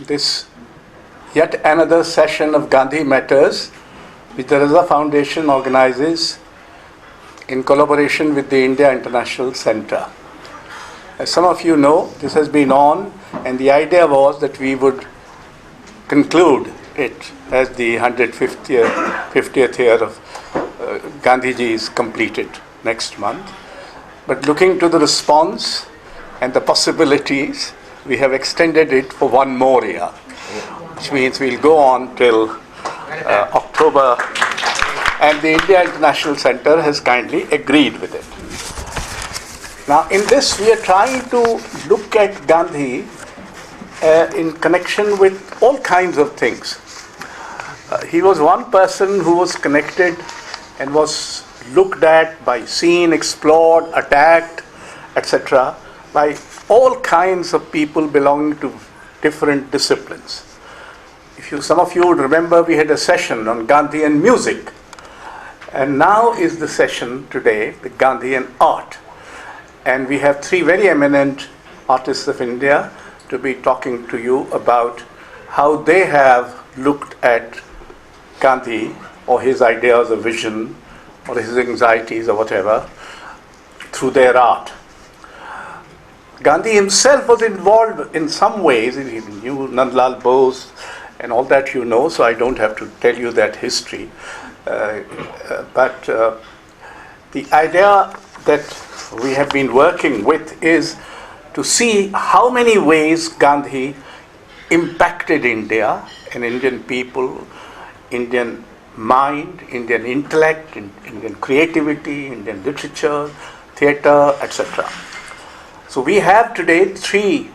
this yet another session of Gandhi Matters, which the Raza Foundation organizes in collaboration with the India International Center. As some of you know, this has been on, and the idea was that we would conclude it as the 150th year of Gandhiji is completed next month. But looking to the response and the possibilities, we have extended it for one more year, which means we'll go on till October, and the India International Center has kindly agreed with it. Now, in this, we are trying to look at Gandhi in connection with all kinds of things. He was one person who was connected and was looked at by, seen, explored, attacked, etc., by all kinds of people belonging to different disciplines. Some of you would remember, we had a session on Gandhi and music, and now is the session today with Gandhi and art. And we have three very eminent artists of India to be talking to you about how they have looked at Gandhi or his ideas or vision or his anxieties or whatever through their art. Gandhi himself was involved in some ways. He knew Nandlal Bose and all that you know, so I don't have to tell you that history. But the idea that we have been working with is to see how many ways Gandhi impacted India and Indian people, Indian mind, Indian intellect, Indian creativity, Indian literature, theatre, etc. So we have today three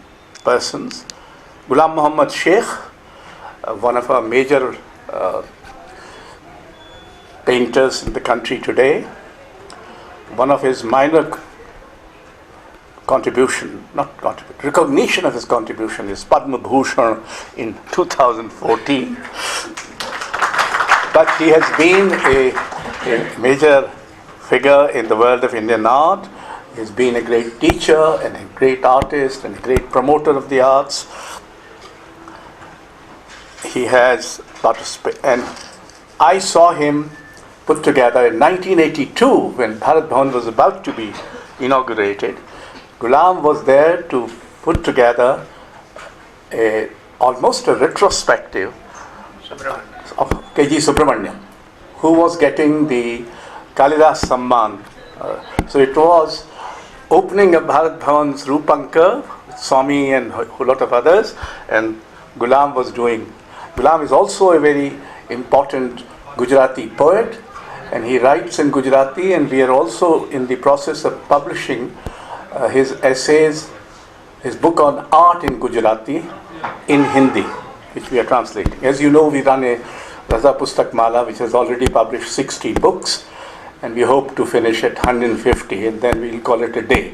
persons. Ghulam Muhammad Sheikh, one of our major painters in the country today. One of his minor recognition of his contribution is Padma Bhushan in 2014. But he has been a major figure in the world of Indian art. He's been a great teacher and a great artist and a great promoter of the arts. He has participated, and I saw him put together in 1982 when Bharat Bhavan was about to be inaugurated. Ghulam was there to put together almost a retrospective of K.G. Subramaniam, who was getting the Kalidas Samman. So it was opening of Bharat Bhavan's Rupankar, Swami and a whole lot of others, and Ghulam was doing. Ghulam is also a very important Gujarati poet, and he writes in Gujarati, and we are also in the process of publishing his essays, his book on art in Gujarati in Hindi, which we are translating. As you know, we run a Raza Pustak Mala, which has already published 60 books, and we hope to finish at 150, and then we'll call it a day.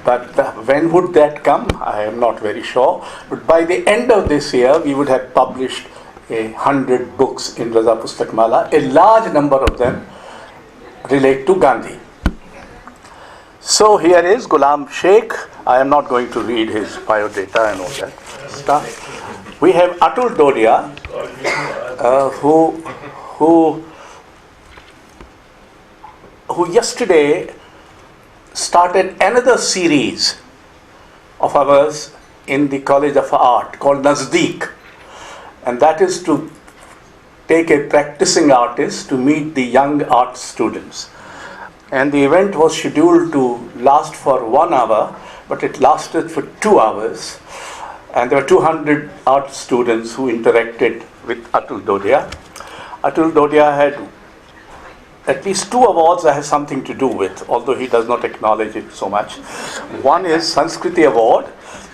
But when would that come? I am not very sure. But by the end of this year, we would have published 100 books in Raza Pustak Mala. A large number of them relate to Gandhi. So here is Ghulam Sheikh. I am not going to read his biodata and all that stuff. We have Atul Dodiya, who yesterday started another series of ours in the College of Art called Nazdeek, and that is to take a practicing artist to meet the young art students. And the event was scheduled to last for 1 hour, but it lasted for 2 hours, and there were 200 art students who interacted with Atul Dodiya. Atul Dodiya had at least 2 awards that have something to do with, although he does not acknowledge it so much. One is Sanskriti Award,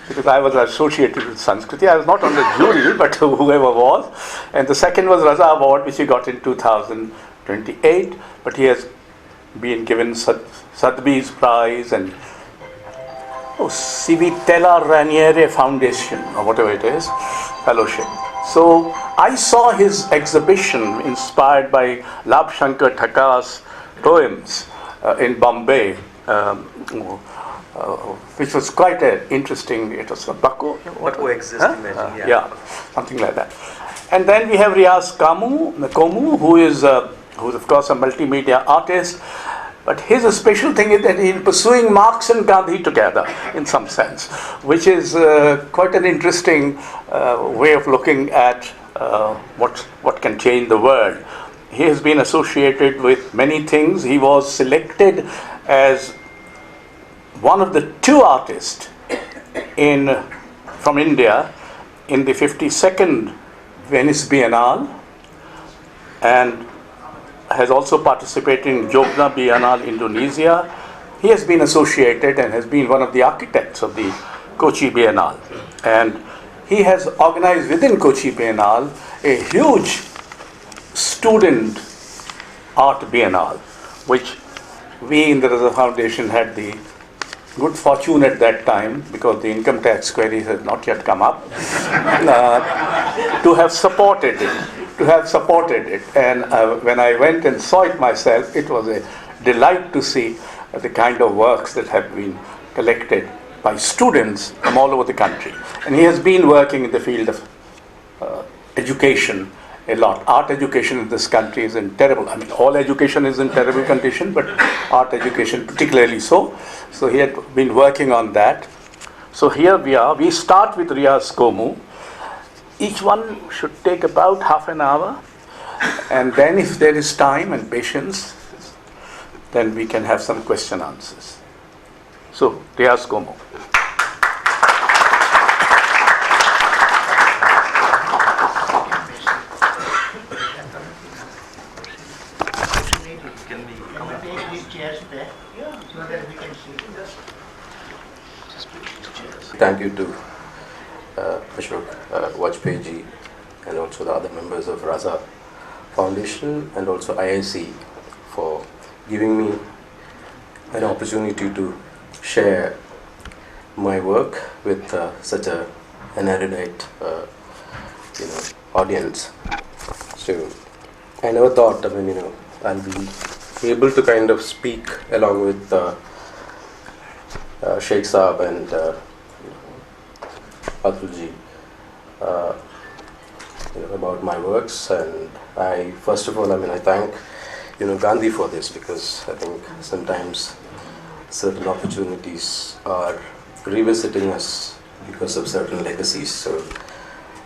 because I was associated with Sanskriti. I was not on the jury, but whoever was. And the second was Raza Award, which he got in 2028, but he has been given Sadhbi's Prize and Civitella Raniere Foundation, or whatever it is, fellowship. So I saw his exhibition inspired by Labh Shankar Thakur's poems in Bombay which was quite interesting. It was called Baku. What coexisting magic, yeah. Yeah, something like that. And then we have RIYAS KOMU, who is of course a multimedia artist. But his special thing is that he's pursuing Marx and Gandhi together, in some sense, which is quite an interesting way of looking at what can change the world. He has been associated with many things. He was selected as one of the 2 artists from India in the 52nd Venice Biennale, and has also participated in Jogja Biennale, Indonesia. He has been associated and has been one of the architects of the Kochi Biennale. And he has organized within Kochi Biennale a huge student art biennale, which we in the Raza Foundation had the good fortune at that time, because the income tax queries had not yet come up, to have supported it. And when I went and saw it myself, it was a delight to see the kind of works that have been collected by students from all over the country. And he has been working in the field of education a lot. Art education in this country is in terrible, all education is in terrible condition, but art education particularly so. So he had been working on that. So here we are. We start with RIYAS KOMU. Each one should take about half an hour, and then if there is time and patience, then we can have some question answers. So, RIYAS KOMU. Thank you to Ashok Vajpayee and also the other members of Raza Foundation and also IIC for giving me an opportunity to share my work with such an erudite audience. So I never thought, I'll be able to kind of speak along with Sheikh Saab and ATUL ji about my works. And I first of all, I thank Gandhi for this, because I think sometimes certain opportunities are revisiting us because of certain legacies. So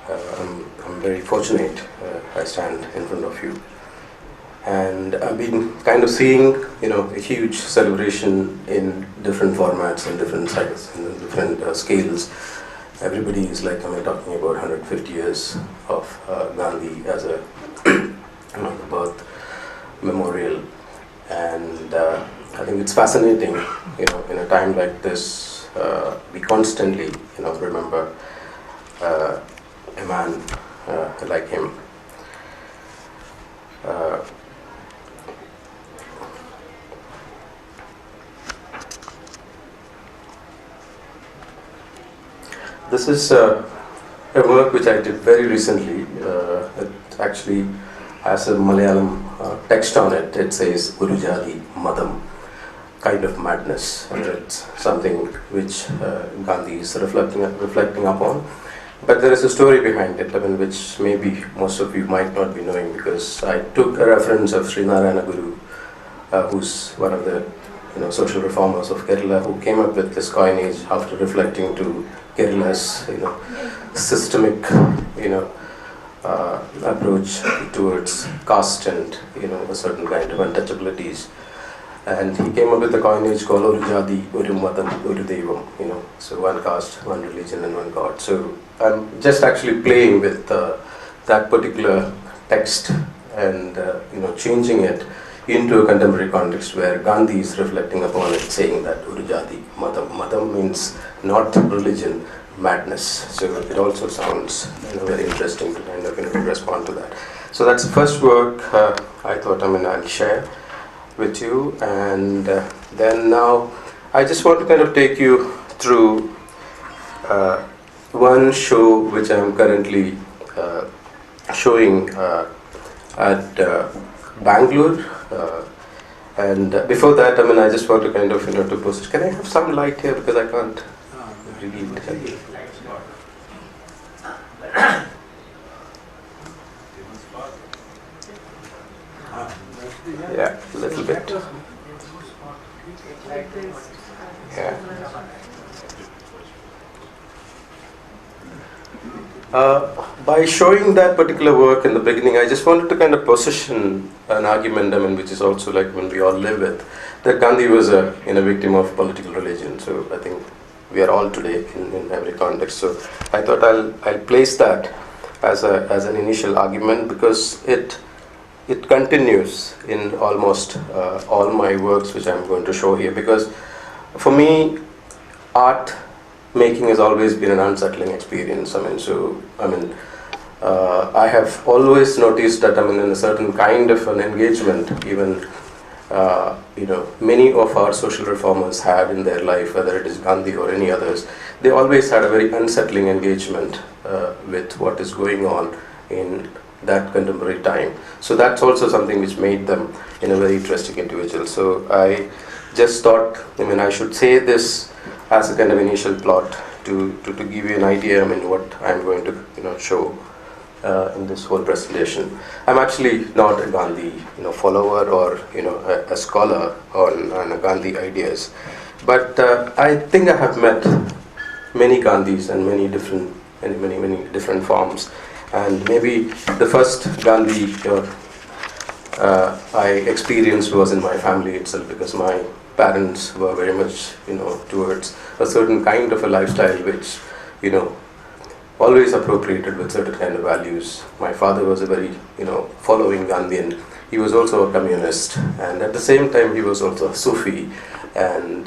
I'm very fortunate I stand in front of you. And I've been kind of seeing, a huge celebration in different formats and different sizes and different scales. Everybody is talking about 150 years of Gandhi as a birth memorial. And I think it's fascinating, in a time like this, we constantly, remember a man like him. This is a work which I did very recently. It actually has a Malayalam text on it. It says Urujadi Madam, kind of madness. And it's something which Gandhi is reflecting upon. But there is a story behind it, which maybe most of you might not be knowing, because I took a reference of Srinarayana Guru, who's one of the social reformers of Kerala, who came up with this coinage after reflecting to Kerala's systemic approach towards caste and a certain kind of untouchabilities. And he came up with a coinage called Oru Jadi, Oru Madam, Oru Devam, so one caste, one religion and one God. So I'm just actually playing with that particular text and changing it into a contemporary context where Gandhi is reflecting upon it, saying that Oru Jadi Madam. Madam means not religion, madness. So it also sounds very interesting to kind of respond to that. So that's the first work I thought I'll share with you. And then now I just want to kind of take you through one show which I'm currently showing at Bangalore, And before that, I mean, I just want to kind of, to post. Can I have some light here because I can't read. Yeah, a little bit. Yeah. By showing that particular work in the beginning, I just wanted to kind of position an argument, I mean, which is also like when we all live with, that Gandhi was a victim of political religion. So I think we are all today in every context. So I thought I'll place that as an initial argument because it continues in almost all my works which I'm going to show here. Because for me, art making has always been an unsettling experience. I have always noticed that in a certain kind of an engagement, even many of our social reformers had in their life, whether it is Gandhi or any others, they always had a very unsettling engagement with what is going on in that contemporary time. So that's also something which made them a very interesting individual. So I just thought, I should say this as a kind of initial plot to give you an idea, what I'm going to show in this whole presentation. I'm actually not a Gandhi follower or a scholar on Gandhi ideas, but I think I have met many Gandhis and many different forms. And maybe the first Gandhi I experienced was in my family itself, because my parents were very much towards a certain kind of a lifestyle which always appropriated with certain kind of values. My father was a very following Gandhian. He was also a communist, and at the same time he was also a Sufi. And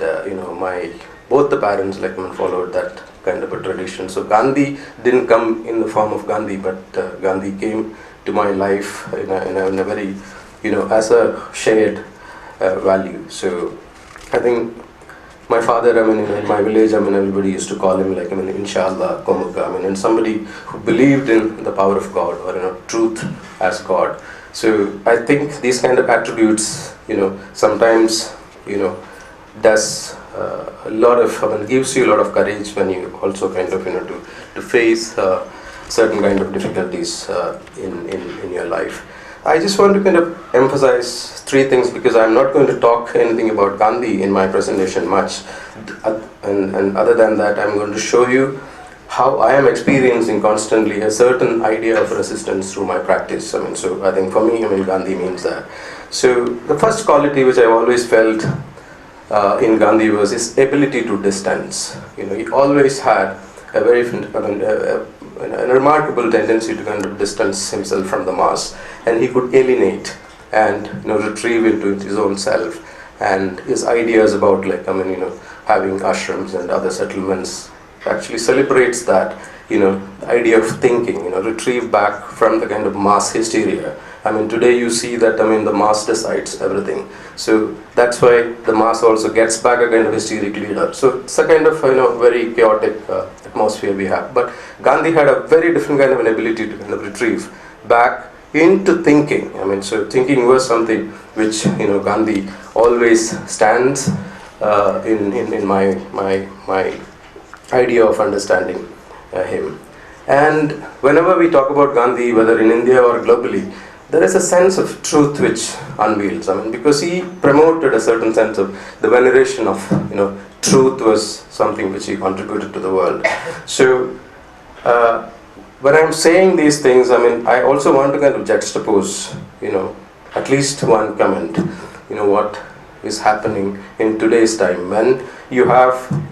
both the parents followed that kind of a tradition. So Gandhi didn't come in the form of Gandhi, but Gandhi came to my life in a very as a shared value. So I think my father, in my village, everybody used to call him Inshallah, Komuka, and somebody who believed in the power of God, or truth as God. So I think these kind of attributes, sometimes, does a lot of, gives you a lot of courage when you also kind of, to face certain kind of difficulties in your life. I just want to kind of emphasize three things, because I'm not going to talk anything about Gandhi in my presentation much, and other than that, I'm going to show you how I am experiencing constantly a certain idea of resistance through my practice. So I think for me, Gandhi means that. So the first quality which I've always felt in Gandhi was his ability to distance. He always had a very a remarkable tendency to kind of distance himself from the mass, and he could alienate and retrieve into his own self. And his ideas about having ashrams and other settlements actually celebrates that the idea of thinking, retrieve back from the kind of mass hysteria. Today you see that the mass decides everything. So that's why the mass also gets back a kind of hysteric leader. So it's a kind of very chaotic atmosphere we have. But Gandhi had a very different kind of an ability to kind of retrieve back into thinking. So thinking was something which Gandhi always stands in my idea of understanding him. And whenever we talk about Gandhi, whether in India or globally, there is a sense of truth which unveils. because he promoted a certain sense of the veneration of, truth was something which he contributed to the world. So when I'm saying these things, I also want to kind of juxtapose, at least one comment, what is happening in today's time when you have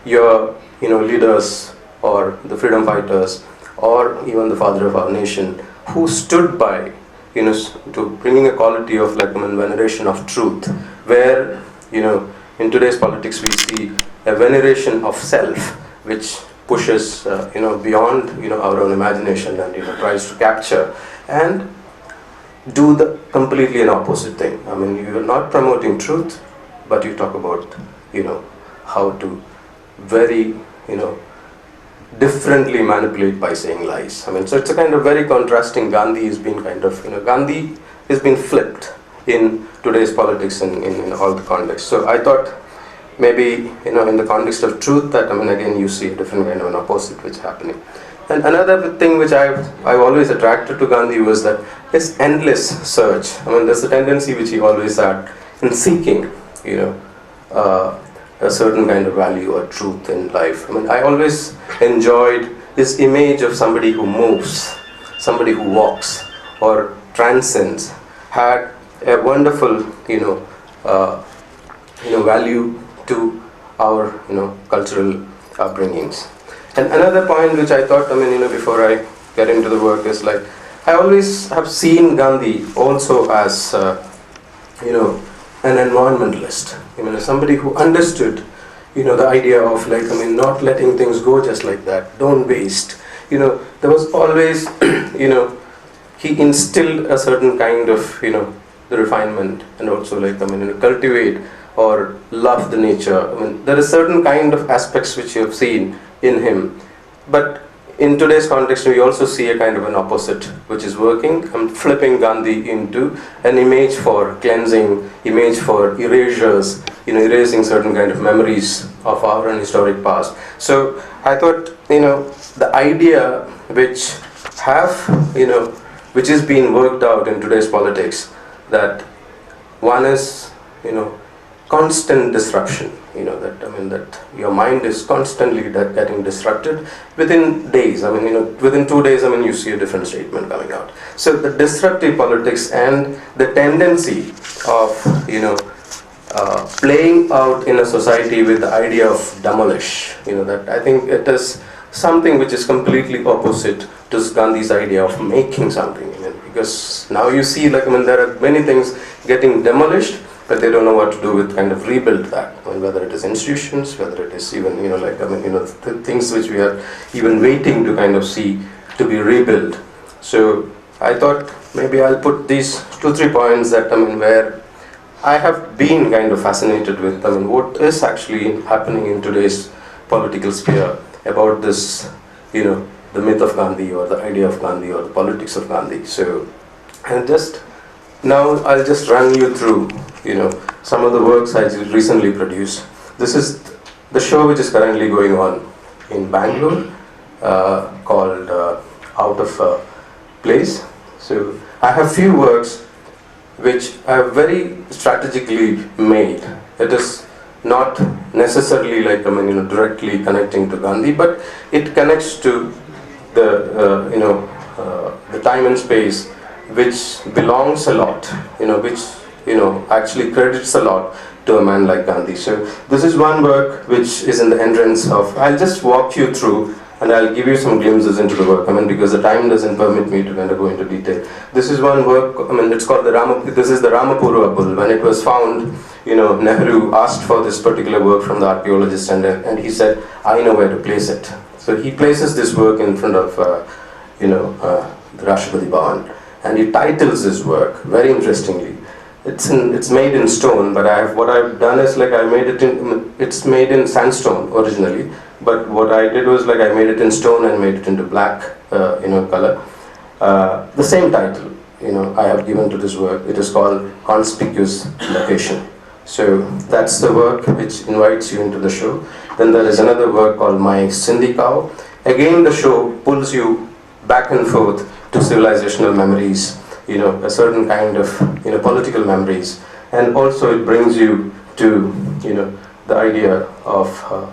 your, leaders or the freedom fighters or even the father of our nation who stood by to bringing a quality of veneration of truth, where in today's politics we see a veneration of self which pushes beyond our own imagination and tries to capture and do the completely an opposite thing. You are not promoting truth, but you talk about how to very differently manipulate by saying lies. So it's a kind of very contrasting. Gandhi has been kind of Gandhi has been flipped in today's politics in all the contexts. So I thought maybe, in the context of truth, that, again, you see a different kind of an opposite which is happening. And another thing which I've always attracted to Gandhi was that his endless search. There's a tendency which he always had in seeking, a certain kind of value or truth in life. I always enjoyed this image of somebody who moves, somebody who walks or transcends, had a wonderful, value to our, cultural upbringings. And another point which I thought, before I get into the work is like, I always have seen Gandhi also as, an environmentalist. Somebody who understood, the idea of like, not letting things go just like that. Don't waste. There was always, he instilled a certain kind of, the refinement, and also like, cultivate or love the nature. There is certain kind of aspects which you have seen in him. But in today's context, we also see a kind of an opposite which is working. Flipping Gandhi into an image for cleansing, image for erasures, erasing certain kind of memories of our own historic past. So I thought, the idea which which is being worked out in today's politics, that one is, constant disruption, that your mind is constantly getting disrupted within days. Within 2 days, you see a different statement coming out. So the disruptive politics and the tendency of, playing out in a society with the idea of demolish, that I think it is something which is completely opposite to Gandhi's idea of making something. Because now you see, like, there are many things getting demolished, but they don't know what to do with kind of rebuild that. Whether it is institutions, whether it is even, the things which we are even waiting to kind of see to be rebuilt. So I thought maybe I'll put these 2-3 points that, where I have been kind of fascinated with, what is actually happening in today's political sphere about this, the myth of Gandhi or the idea of Gandhi or the politics of Gandhi. So, and now I'll just run you through, some of the works I recently produced. This is the show which is currently going on in Bangalore, called Out of Place. So I have few works which I have very strategically made. It is not necessarily like, directly connecting to Gandhi, but it connects to the time and space which belongs a lot, which actually credits a lot to a man like Gandhi. So this is one work which is in the entrance of, I'll just walk you through and I'll give you some glimpses into the work, because the time doesn't permit me to kind of go into detail. This is one work, it's called this is the Ramapura bull. When it was found, Nehru asked for this particular work from the archaeologist, and he said, I know where to place it. So he places this work in front of, the Rashtrapati Bhavan, and he titles this work very interestingly. It's made in stone, but what I've done is like it's made in sandstone originally, but what I did was like I made it in stone and made it into black, color. The same title, I have given to this work. It is called Conspicuous Location. So that's the work which invites you into the show. Then there is another work called My Sindhi Cow. Again, the show pulls you back and forth to civilizational memories, a certain kind of, political memories, and also it brings you to, the idea of,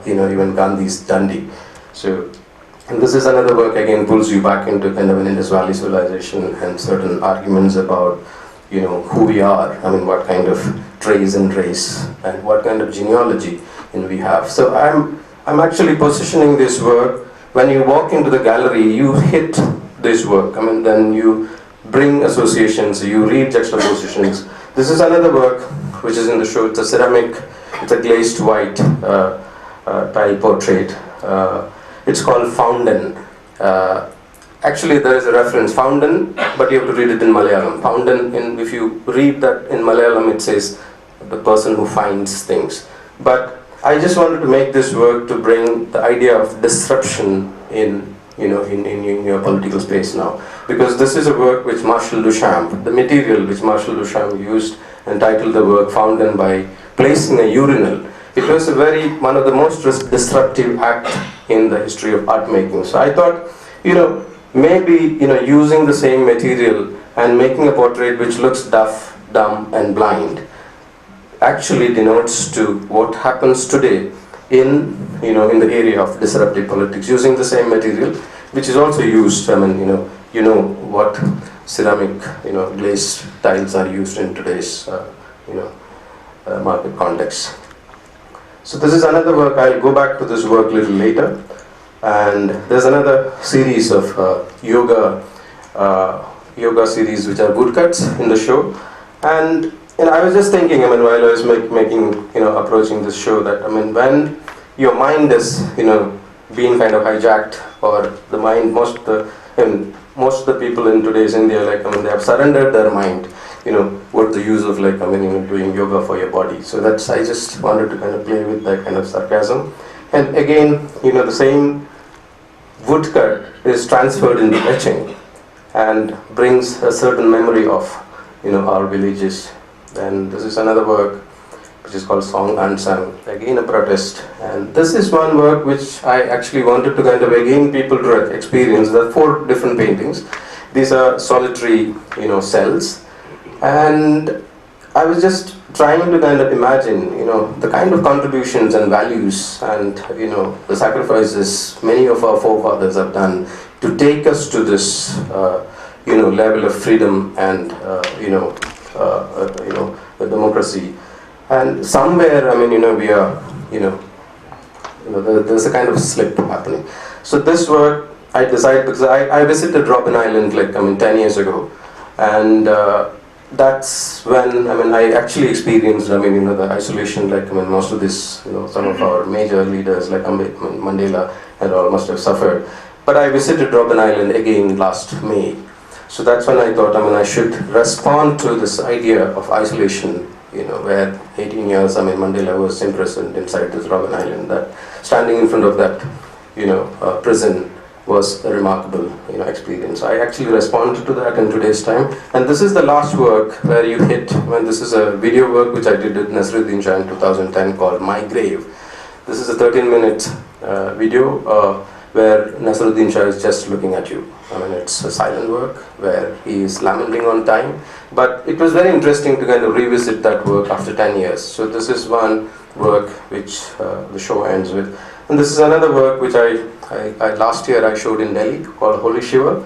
even Gandhi's Dandi. So, and this is another work, again, pulls you back into kind of an Indus Valley civilization and certain arguments about, who we are, what kind of trace and race, and what kind of genealogy we have. So I'm actually positioning this work. When you walk into the gallery, you hit this work. Then you bring associations, you read juxtapositions. This is another work which is in the show. It's a ceramic, it's a glazed white tile portrait. It's called Fountain. Actually, there is a reference, fountain, but you have to read it in Malayalam. Fountain, if you read that in Malayalam, it says the person who finds things. But I just wanted to make this work to bring the idea of disruption in your political space now. Because this is a work which Marshal Duchamp, the material which Marshal Duchamp used entitled the work Fountain by placing a urinal. It was one of the most disruptive act in the history of art making. So I thought, maybe, using the same material and making a portrait which looks deaf, dumb and blind actually denotes to what happens today in the area of disruptive politics, using the same material which is also used. I mean, what ceramic, glazed tiles are used in today's, market context. So this is another work. I'll go back to this work a little later. And there's another series of yoga series which are woodcuts in the show. And I was just thinking, while I was approaching this show, that when your mind is being kind of hijacked, or the mind, most of the people in today's India, they have surrendered their mind. What the use of doing yoga for your body. So I just wanted to kind of play with that kind of sarcasm. And again, the same woodcut is transferred into etching and brings a certain memory of our villages. And this is another work which is called Song Unsung, again a protest. And this is one work which I actually wanted to kind of again people to experience. There are 4 different paintings. These are solitary cells, and I was just trying to kind of imagine the kind of contributions and values and the sacrifices many of our forefathers have done to take us to this level of freedom and democracy. And somewhere we are there's a kind of slip happening. So this work I decided, because I visited Robben Island 10 years ago, and that's when I actually experienced the isolation most of this some of our major leaders like Mandela and all must have suffered. But I visited Robben Island again last May. So that's when I thought I should respond to this idea of isolation, where 18 years Mandela was imprisoned inside this Robben Island. That standing in front of that prison was a remarkable experience. I actually responded to that in today's time. And this is the last work where you hit, this is a video work which I did with Nasruddin Shah in 2010 called My Grave. This is a 13-minute video where Nasruddin Shah is just looking at you. It's a silent work where he is lamenting on time. But it was very interesting to kind of revisit that work after 10 years. So this is one work which the show ends with. And this is another work which I last year I showed in Delhi called Holy Shiva.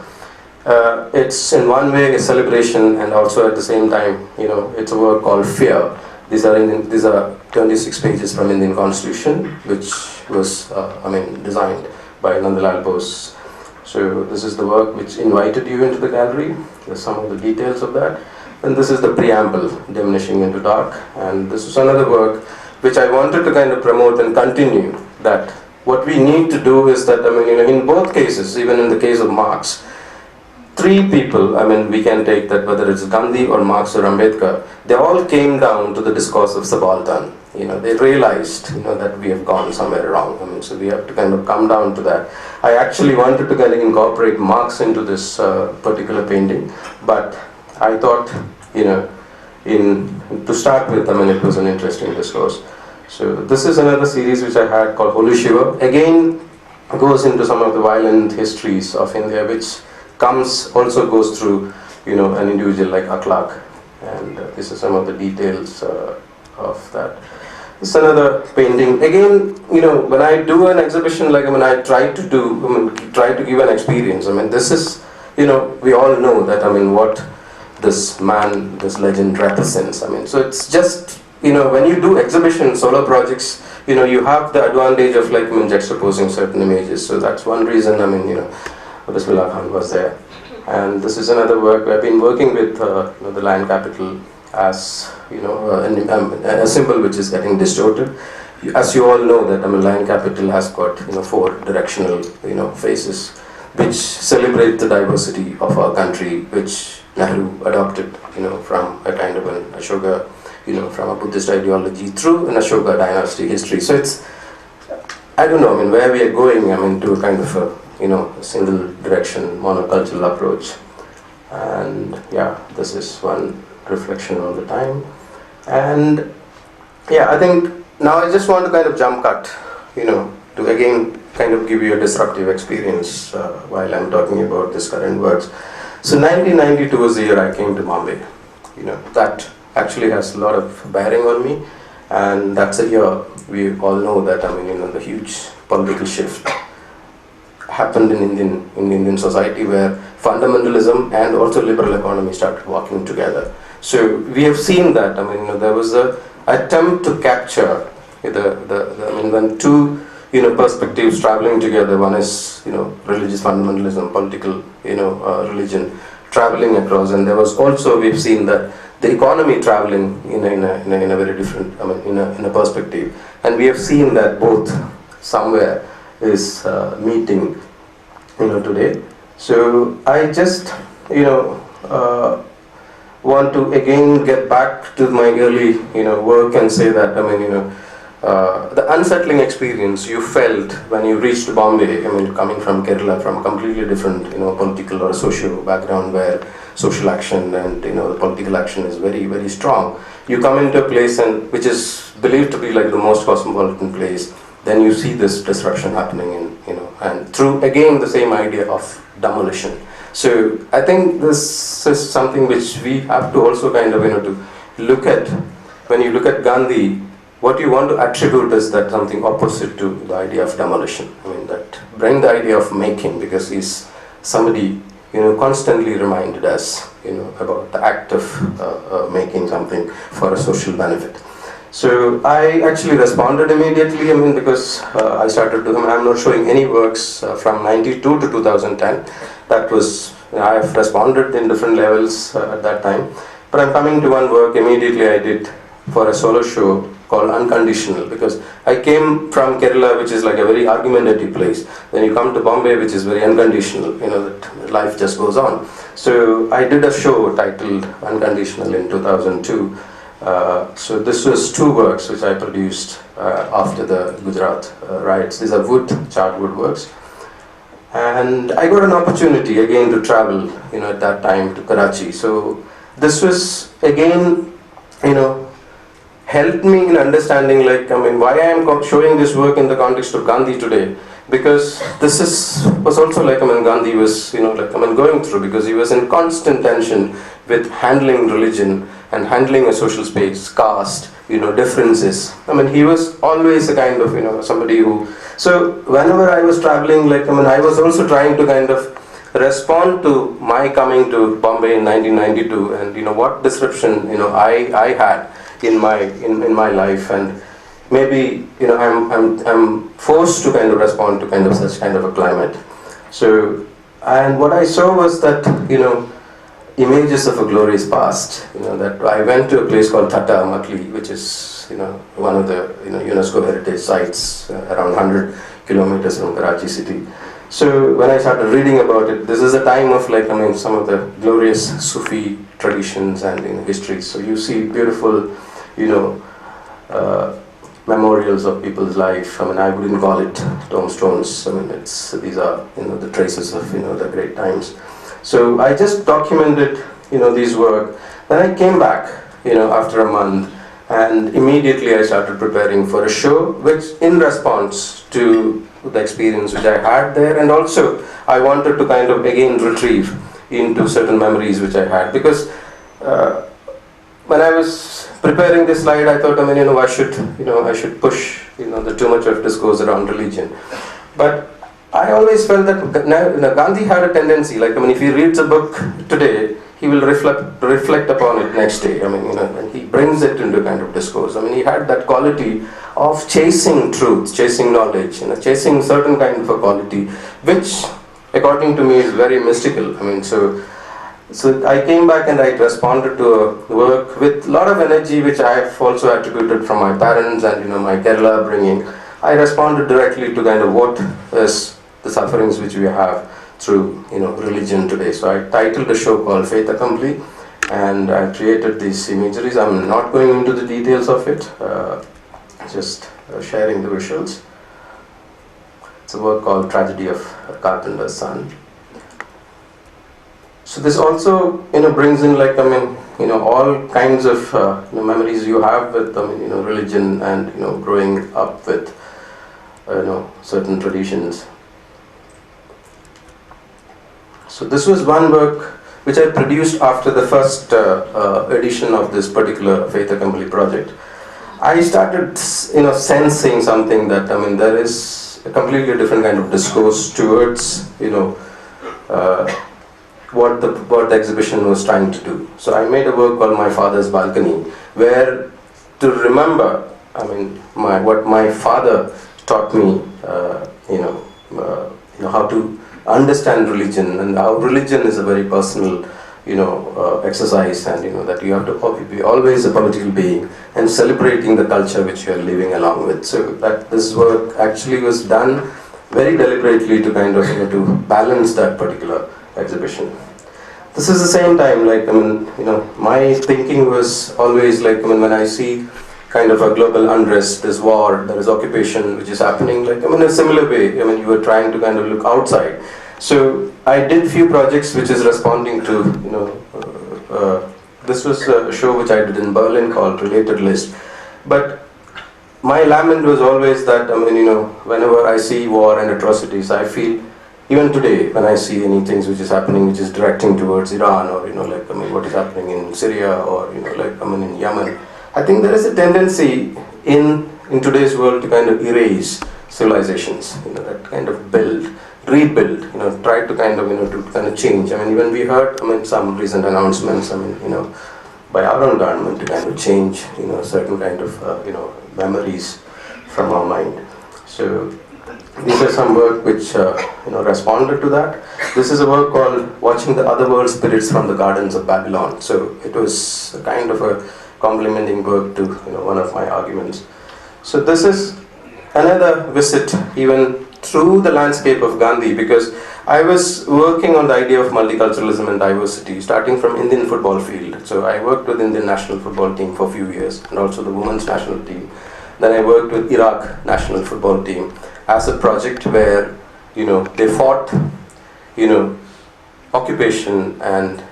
It's in one way a celebration, and also at the same time, it's a work called Fear. These are 26 pages from Indian Constitution, which was designed by Nandalal Bose. So this is the work which invited you into the gallery. There's some of the details of that. And this is the preamble, Diminishing into Dark. And this is another work which I wanted to kind of promote and continue, that what we need to do is that, in both cases, even in the case of Marx, 3 people, we can take that whether it's Gandhi or Marx or Ambedkar, they all came down to the discourse of subaltern. They realized, that we have gone somewhere wrong. So we have to kind of come down to that. I actually wanted to kind of incorporate Marx into this particular painting, but I thought, to start with, it was an interesting discourse. So this is another series which I had called Holy Shiva. Again, goes into some of the violent histories of India, which also goes through, an individual like Akhlaq. And this is some of the details of that. This is another painting. Again, when I do an exhibition, I try to give an experience. This is, we all know that, what this man, this legend represents. So it's just, when you do exhibition solo projects, you have the advantage of juxtaposing certain images. So that's one reason, Bismillah Khan was there. And this is another work. I've been working with the lion capital as a symbol which is getting distorted. As you all know that lion capital has got 4 directional faces which celebrate the diversity of our country, which Nehru adopted from a kind of an Ashoka, from a Buddhist ideology through an Ashoka dynasty history. So it's, I don't know, where we are going, to a kind of a single direction monocultural approach. And yeah, this is one reflection on the time. And yeah, I think now I just want to kind of jump cut, to again kind of give you a disruptive experience while I'm talking about this current works. So 1992 was the year I came to Bombay. That actually has a lot of bearing on me, and that's a year we all know that the huge political shift happened in Indian society, where fundamentalism and also liberal economy started working together. So we have seen that there was a attempt to capture when two perspectives traveling together. One is religious fundamentalism, political religion traveling across, and there was also, we've seen that the economy traveling in a very different, in a perspective, and we have seen that both somewhere is meeting today. So I just want to again get back to my early work and say that the unsettling experience you felt when you reached Bombay, coming from Kerala, from a completely different political or social background where social action and the political action is very, very strong. You come into a place and which is believed to be like the most cosmopolitan place, then you see this disruption happening and through again the same idea of demolition. So I think this is something which we have to also kind of to look at. When you look at Gandhi, what you want to attribute is that something opposite to the idea of demolition. That bring the idea of making, because he's somebody constantly reminded us about the act of making something for a social benefit. So I actually responded immediately, because I started to, I'm not showing any works from 92 to 2010. That was, I have responded in different levels at that time. But I'm coming to one work immediately I did for a solo show called Unconditional, because I came from Kerala, which is like a very argumentative place. Then you come to Bombay, which is very unconditional, that life just goes on. So I did a show titled Unconditional in 2002. So this was two works which I produced after the Gujarat riots. These are chartwood works. And I got an opportunity again to travel, at that time to Karachi. So this was again, helped me in understanding why I am showing this work in the context of Gandhi today. Because this was also Gandhi was, going through, because he was in constant tension with handling religion and handling a social space, caste, differences. He was always a kind of, somebody who, so whenever I was traveling, I was also trying to kind of respond to my coming to Bombay in 1992 and, what disruption, I had in my life, and maybe I'm forced to kind of respond to kind of such kind of a climate. So, and what I saw was that images of a glorious past. That I went to a place called Tata Makli, which is one of the UNESCO heritage sites around 100 kilometers from Karachi city. So when I started reading about it, this is a time of some of the glorious Sufi traditions and history. So you see beautiful memorials of people's life. I wouldn't call it tombstones. These are the traces of the great times. So I just documented these work. Then I came back after a month, and immediately I started preparing for a show, which in response to the experience which I had there, and also I wanted to kind of again retrieve into certain memories which I had, because when I was preparing this slide, I thought, I should push, the too much of discourse around religion. But I always felt that Gandhi had a tendency, if he reads a book today, he will reflect upon it next day. And he brings it into kind of discourse. He had that quality of chasing truth, chasing knowledge, chasing certain kind of a quality, which, according to me, is very mystical. So I came back and I responded to a work with a lot of energy, which I have also attributed from my parents and my Kerala bringing. I responded directly to kind of what is the sufferings which we have through religion today. So I titled a show called Faith Accompli, and I created these imageries. I'm not going into the details of it, just sharing the visuals. It's a work called Tragedy of a Carpenter's Son. So this also brings in all kinds of memories you have with religion and growing up with certain traditions. So this was one work which I produced after the first edition of this particular Faith Assembly project. I started sensing something that there is a completely different kind of discourse towards what the exhibition was trying to do. So I made a work called My Father's Balcony, where to remember what my father taught me, how to understand religion, and how religion is a very personal exercise, and that you have to be always a political being and celebrating the culture which you are living along with. So that this work actually was done very deliberately to kind of to balance that particular exhibition. This is the same time, my thinking was always when I see kind of a global unrest, there's war, there is occupation which is happening, in a similar way, you were trying to kind of look outside. So I did few projects which is responding to, this was a show which I did in Berlin called Related List. But my lament was always that, whenever I see war and atrocities, I feel, even today, when I see any things which is happening, which is directing towards Iran, or, what is happening in Syria, or, in Yemen, I think there is a tendency in today's world to kind of erase civilizations, that kind of rebuild, try to kind of change. Even we heard, some recent announcements, by our own government to kind of change, certain kind of, memories from our mind. So these are some work which, responded to that. This is a work called Watching the Otherworld Spirits from the Gardens of Babylon. So it was a kind of a complementing work to, one of my arguments. So this is another visit even through the landscape of Gandhi, because I was working on the idea of multiculturalism and diversity, starting from Indian football field. So I worked with Indian national football team for a few years, and also the women's national team. Then I worked with Iraq national football team as a project where, they fought, occupation and,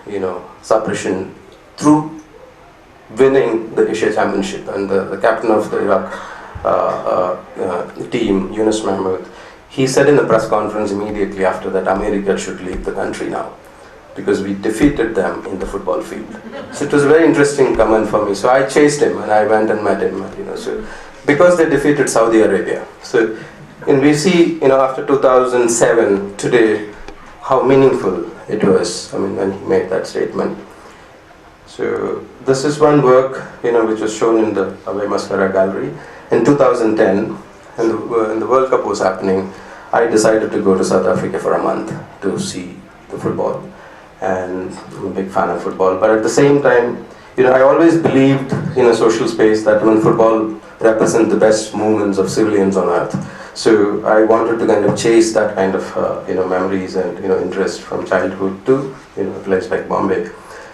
suppression through winning the Asia Championship. And the captain of the Iraq team, Yunus Mahmoud, he said in the press conference immediately after that, America should leave the country now, because we defeated them in the football field. So it was a very interesting comment for me. So I chased him and I went and met him, so because they defeated Saudi Arabia. So and we see, after 2007, today, how meaningful it was, when he made that statement. So this is one work, which was shown in the Away Mascara Gallery. In 2010, and the World Cup was happening, I decided to go to South Africa for a month to see the football. And I'm a big fan of football. But at the same time, I always believed in a social space that when football represents the best moments of civilians on earth. So I wanted to kind of chase that kind of memories and interest from childhood to a place like Bombay.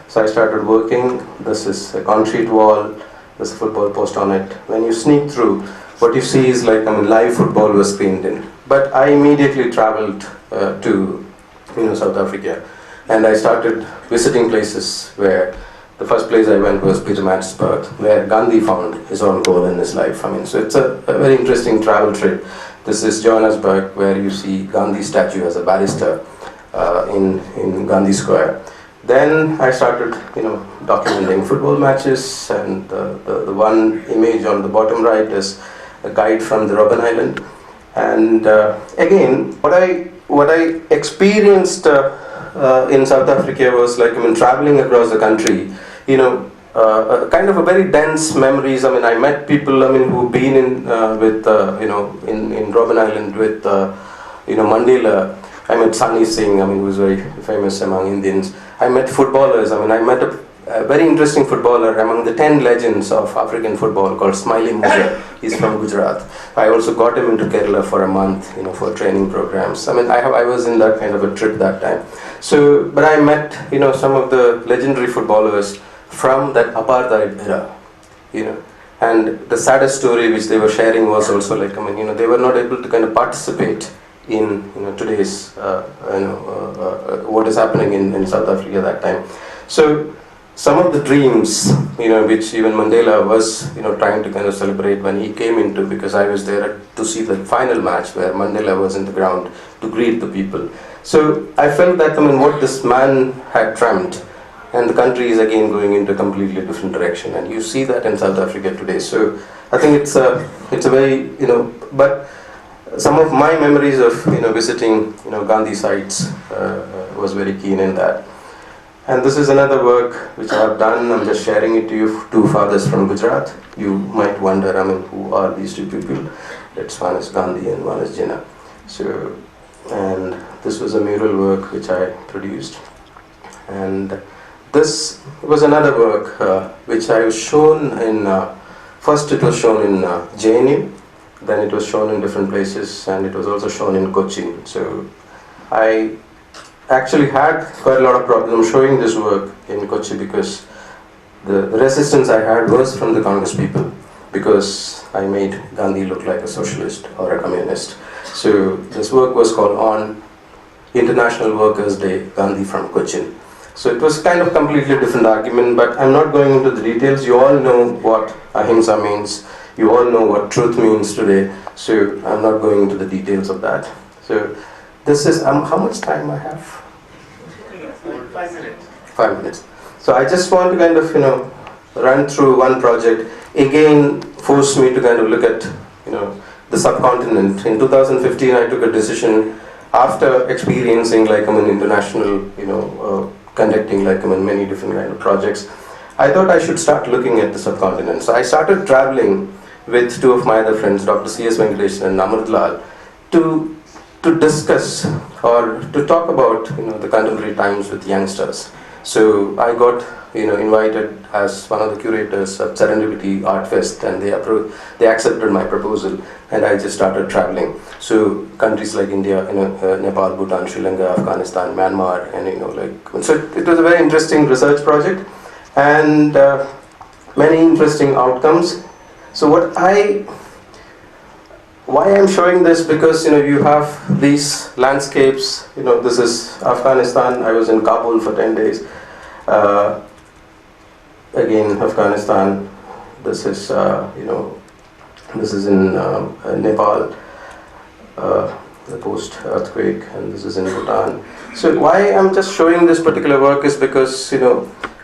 So I started working. This is a concrete wall. There's a football post on it. When you sneak through, what you see is live football was screened in. But I immediately traveled to South Africa, and I started visiting places where the first place I went was Pietermaritzburg, where Gandhi found his own goal in his life. So it's a very interesting travel trip. This is Johannesburg, where you see Gandhi's statue as a barrister in Gandhi Square. Then I started, documenting football matches, and the one image on the bottom right is a guide from the Robben Island. And again, what I experienced in South Africa was traveling across the country, kind of a very dense memories. I met people, who've been in Robben Island with, Mandela. I met Sunny Singh, who was very famous among Indians. I met footballers. I met a very interesting footballer among the 10 legends of African football called Smiley Musa. He's from Gujarat. I also got him into Kerala for a month, for training programs. I was in that kind of a trip that time. So, but I met, some of the legendary footballers from that apartheid era, And the saddest story which they were sharing was also they were not able to kind of participate in today's what is happening in South Africa at that time. So some of the dreams, which even Mandela was, trying to kind of celebrate when he came into, because I was there to see the final match where Mandela was in the ground to greet the people. So I felt that, what this man had dreamt, and the country is again going into a completely different direction, and you see that in South Africa today. So I think it's a very, but some of my memories of, visiting, Gandhi sites was very keen in that. And this is another work which I have done. I'm just sharing it to you, two fathers from Gujarat. You might wonder, who are these two people? It's one is Gandhi and one is Jinnah. So, and this was a mural work which I produced. And this was another work which I was shown in, first it was shown in JNU, then it was shown in different places, and it was also shown in Cochin. So I actually had quite a lot of problems showing this work in Kochi, because the resistance I had was from the Congress people, because I made Gandhi look like a socialist or a communist. So this work was called On International Workers' Day, Gandhi from Cochin. So it was kind of completely different argument, but I'm not going into the details. You all know what ahimsa means. You all know what truth means today. So I'm not going into the details of that. So this is, how much time I have? 5 minutes. 5 minutes. So I just want to kind of, run through one project. Again, forced me to kind of look at, the subcontinent. In 2015, I took a decision after experiencing international, conducting many different kind of projects. I thought I should start looking at the subcontinent. So I started traveling with two of my other friends, Dr. C.S. Venkatesh and Amrit Lal, to discuss or to talk about the contemporary times with youngsters. So I got invited as one of the curators of Serendipity Art Fest, and they accepted my proposal, and I just started traveling. So countries like India, Nepal, Bhutan, Sri Lanka, Afghanistan, Myanmar, and so it was a very interesting research project, and many interesting outcomes. So why I'm showing this, because you have these landscapes. This is Afghanistan. I was in Kabul for 10 days. Again, Afghanistan. This is this is in Nepal, the post-earthquake, and this is in Bhutan. So why I'm just showing this particular work is because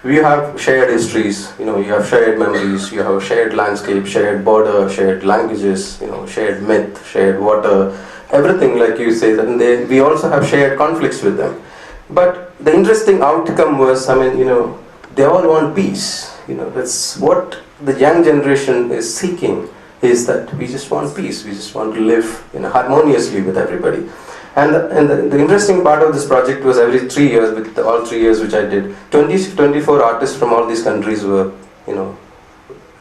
we have shared histories, you have shared memories, you have shared landscape, shared border, shared languages, shared myth, shared water, everything like you say, and we also have shared conflicts with them. But the interesting outcome was, they all want peace. That's what the young generation is seeking, is that we just want peace, we just want to live harmoniously with everybody. And the interesting part of this project was every 3 years, with all 3 years which I did, 24 artists from all these countries were,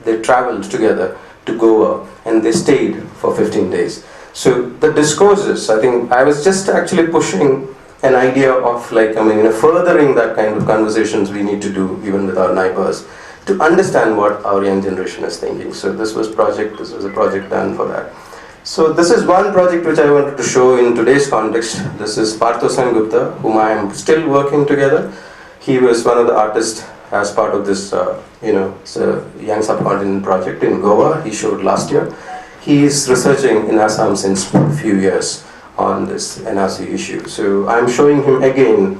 they traveled together to Goa, and they stayed for 15 days. So the discourses, I think I was just actually pushing an idea of furthering that kind of conversations we need to do even with our neighbors, to understand what our young generation is thinking. So this was a project done for that. So this is one project which I wanted to show in today's context. This is Partho Gupta, whom I am still working together. He was one of the artists as part of this, it's a Young Subcontinent project in Goa. He showed last year. He is researching in Assam since a few years on this NRC issue. So I'm showing him again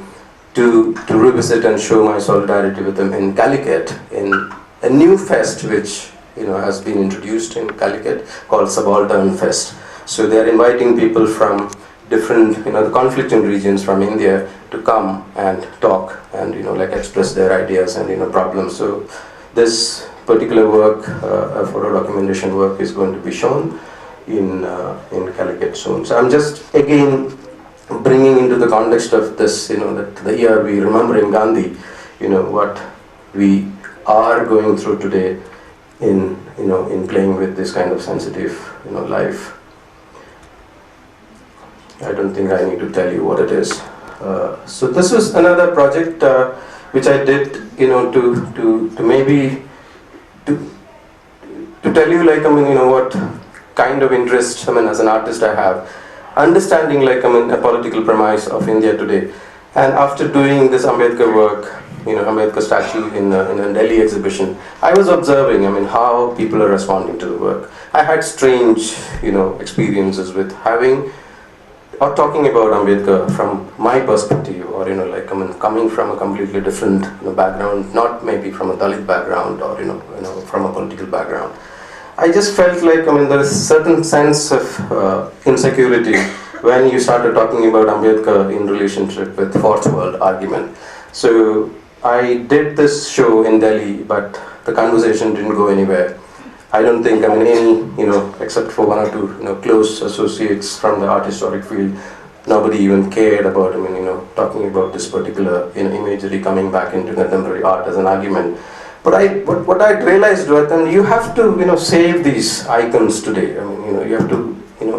to revisit and show my solidarity with him in Calicut, in a new fest which has been introduced in Calicut called Subaltern Fest. So they are inviting people from different, the conflicting regions from India to come and talk and, express their ideas and, problems. So this particular work, a photo documentation work, is going to be shown in Calicut soon. So I'm just again bringing into the context of this, that the year we remembering Gandhi, what we are going through today in playing with this kind of sensitive life. I don't think I need to tell you what it is. So this was another project which I did to maybe to tell you what kind of interest as an artist I have, understanding a political premise of India today. And after doing this Ambedkar work, Ambedkar statue in a Delhi exhibition, I was observing, how people are responding to the work. I had strange, experiences with having or talking about Ambedkar from my perspective, or coming from a completely different background, not maybe from a Dalit background or from a political background. I just felt like there is a certain sense of insecurity when you started talking about Ambedkar in relationship with fourth world argument. So I did this show in Delhi, but the conversation didn't go anywhere. I don't think any, except for one or two, close associates from the art historic field, nobody even cared about, talking about this particular, imagery coming back into contemporary art as an argument. But what I realized was, you have to, save these icons today. You have to,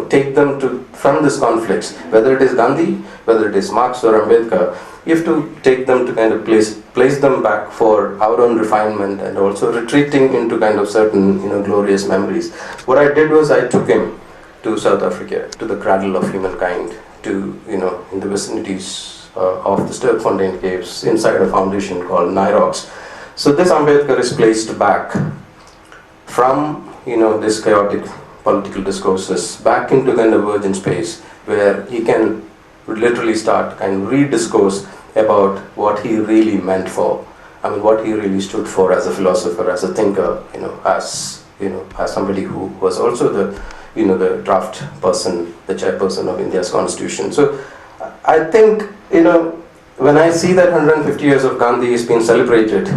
take them from this conflicts, whether it is Gandhi, whether it is Marx or Ambedkar. You have to take them to kind of place them back for our own refinement, and also retreating into kind of certain glorious memories. What I did was I took him to South Africa, to the cradle of humankind, to in the vicinities of the Sterkfontein caves, inside a foundation called Nirox. So this Ambedkar is placed back from this chaotic political discourses back into kind of virgin space, where he can literally start kind of rediscourse about what he really meant for. What he really stood for as a philosopher, as a thinker, as somebody who was also the draft person, the chairperson of India's constitution. So I think, when I see that 150 years of Gandhi is being celebrated,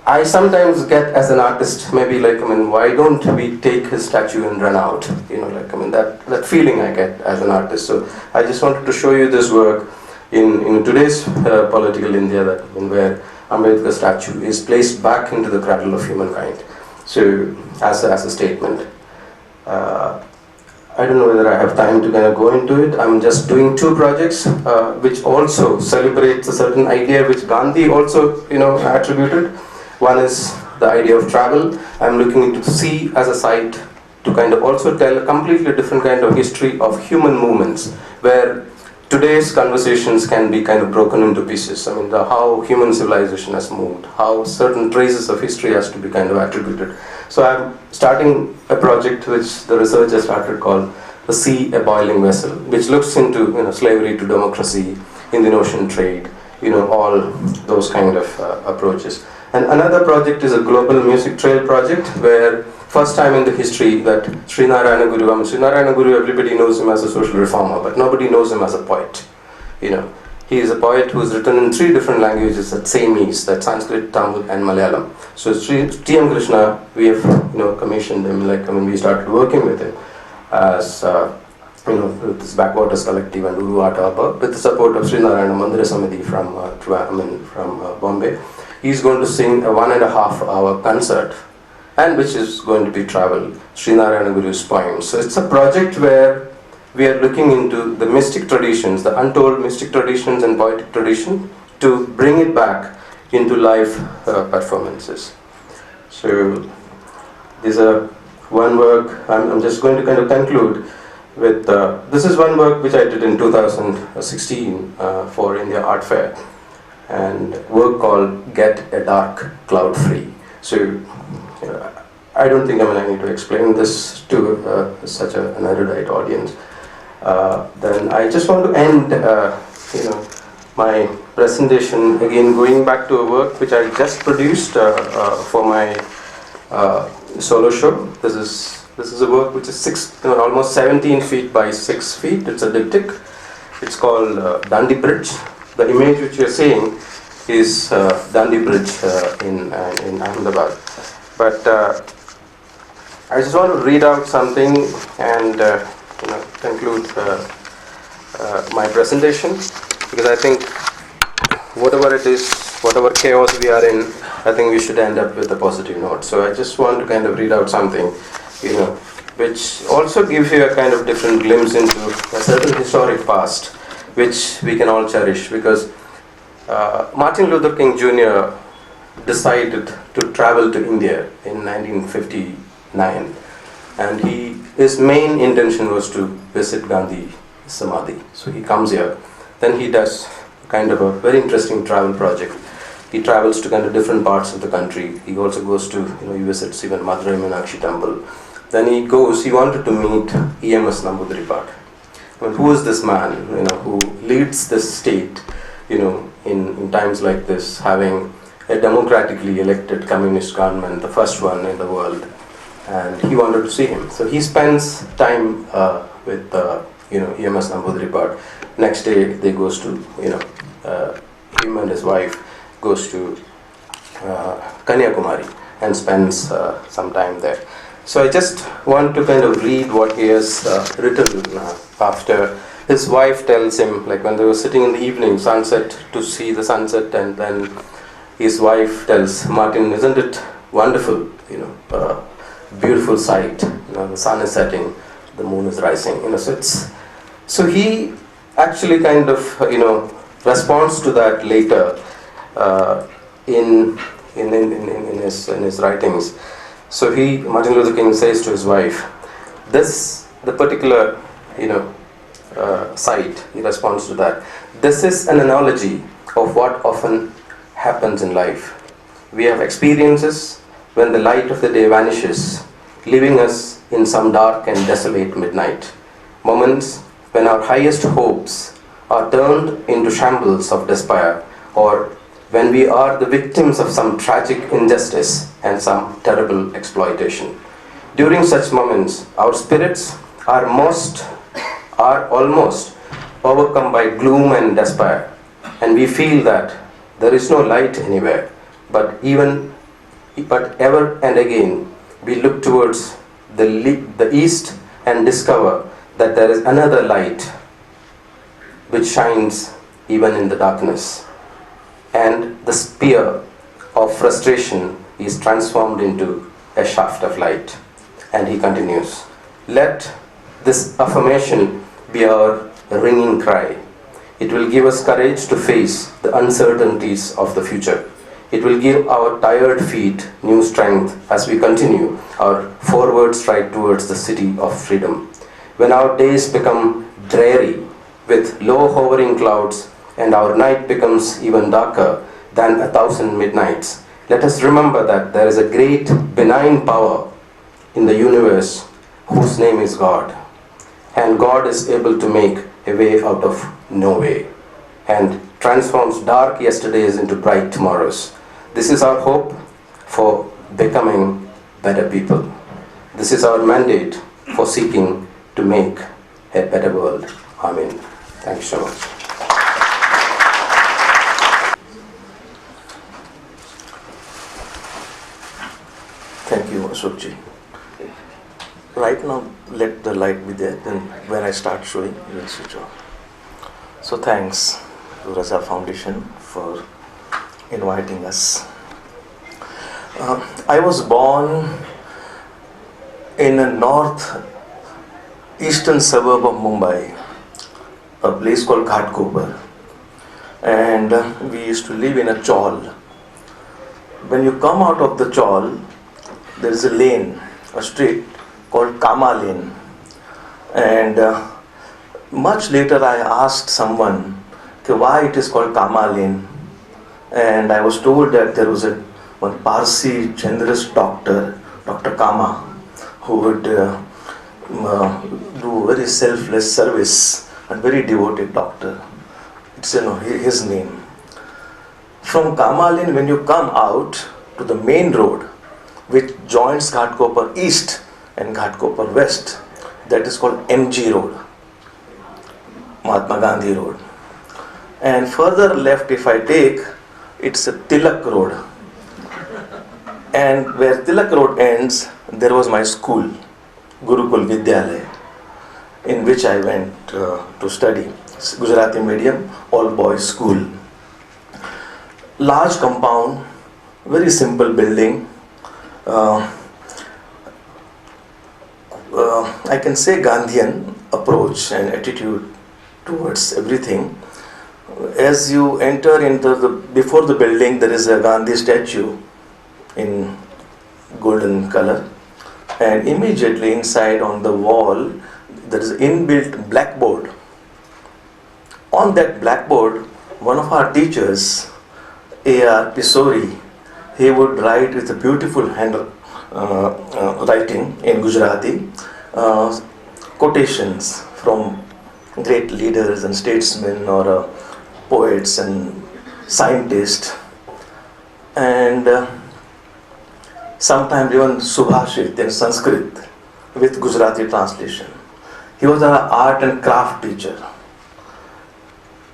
I sometimes get, as an artist, maybe why don't we take his statue and run out? That feeling I get as an artist. So I just wanted to show you this work in today's political India, where Ambedkar statue is placed back into the cradle of humankind. So as a statement. I don't know whether I have time to kind of go into it. I'm just doing two projects which also celebrates a certain idea which Gandhi also attributed. One is the idea of travel. I'm looking into the sea as a site to kind of also tell a completely different kind of history of human movements, where today's conversations can be kind of broken into pieces. How human civilization has moved, how certain traces of history has to be kind of attributed. So I'm starting a project which the researcher started called The Sea, a Boiling Vessel, which looks into slavery to democracy, Indian Ocean trade, all those kind of approaches. And another project is a global music trail project, where first time in the history that Srinarayana Guru, everybody knows him as a social reformer, but nobody knows him as a poet. He is a poet who has written in 3 different languages at same ease, that Sanskrit, Tamil and Malayalam. So T.M. Krishna, we have commissioned him, we started working with him as with this Backwaters Collective and Uru Art Harbor, with the support of Srinarayana Mandira Samiti from Bombay. He's going to sing a 1.5-hour concert, and which is going to be travel, Srinarayana Guru's poems. So it's a project where we are looking into the mystic traditions, the untold mystic traditions and poetic tradition, to bring it back into live performances. So these are one work. I'm just going to kind of conclude with this is one work which I did in 2016 for India Art Fair, and work called Get a Dark Cloud Free. So I don't think I need to explain this to such an erudite audience. Then I just want to end my presentation again going back to a work which I just produced for my solo show. This is a work which is almost 17 feet by 6 feet. It's a diptych. It's called Dandi Bridge. The image which you're seeing is Dandi Bridge in Ahmedabad. But I just want to read out something and conclude my presentation, because I think whatever it is, whatever chaos we are in, I think we should end up with a positive note. So I just want to kind of read out something, which also gives you a kind of different glimpse into a certain historic past, which we can all cherish, because Martin Luther King Jr. decided to travel to India in 1959, and his main intention was to visit Gandhi Samadhi. So he comes here, then he does kind of a very interesting travel project. He travels to kind of different parts of the country. He also goes to, he visits even Madurai Meenakshi temple. Then he wanted to meet EMS Namboodiripad. Well, who is this man, who leads this state, in times like this, having a democratically elected communist government, the first one in the world, and he wanted to see him. So he spends time with, EMS Namboodiripad. Next day, they goes to, him and his wife goes to Kanyakumari and spends some time there. So I just want to kind of read what he has written after his wife tells him, like when they were sitting in the evening sunset to see the sunset, and then his wife tells Martin, isn't it wonderful, beautiful sight, the sun is setting, the moon is rising, so he actually kind of, responds to that later in his writings. So Martin Luther King says to his wife, the particular, sight, he responds to that. This is an analogy of what often happens in life. We have experiences when the light of the day vanishes, leaving us in some dark and desolate midnight. Moments when our highest hopes are turned into shambles of despair, or when we are the victims of some tragic injustice and some terrible exploitation. During such moments, our spirits are almost overcome by gloom and despair, and we feel that there is no light anywhere. But ever and again, we look towards the east and discover that there is another light which shines even in the darkness. And the spear of frustration is transformed into a shaft of light. And he continues, let this affirmation be our ringing cry. It will give us courage to face the uncertainties of the future. It will give our tired feet new strength as we continue our forward stride towards the city of freedom. When our days become dreary with low hovering clouds and our night becomes even darker than 1,000 midnights, let us remember that there is a great benign power in the universe whose name is God. And God is able to make a way out of no way and transforms dark yesterdays into bright tomorrows. This is our hope for becoming better people. This is our mandate for seeking to make a better world. Amen. Thank you so much. Thank you, Ashokji. Right now, let the light be there, then when I start showing, you will switch off. So thanks to Raza Foundation for inviting us. I was born in a north-eastern suburb of Mumbai, a place called Ghatkopar, and we used to live in a chawl. When you come out of the chawl, there is a lane, a street called Kama Lane, and much later I asked someone why it is called Kama Lane, and I was told that there was one Parsi generous doctor, Dr. Kama, who would do very selfless service and very devoted doctor. It's his name. From Kama Lane, when you come out to the main road which joins Ghatkopar East and Ghatkopar West, that is called MG Road, Mahatma Gandhi Road. And further left, if I take, it's a Tilak Road. And where Tilak Road ends, there was my school, Gurukul Vidyalaya, in which I went to study. Gujarati medium, all boys school. Large compound, very simple building. I can say Gandhian approach and attitude towards everything. As you enter before the building, there is a Gandhi statue in golden color, and immediately inside on the wall there is an inbuilt blackboard. On that blackboard one of our teachers, A.R. Pisori, he would write with a beautiful hand writing in Gujarati, quotations from great leaders and statesmen or poets and scientists, and sometimes even Subhashit in Sanskrit with Gujarati translation. He was an art and craft teacher.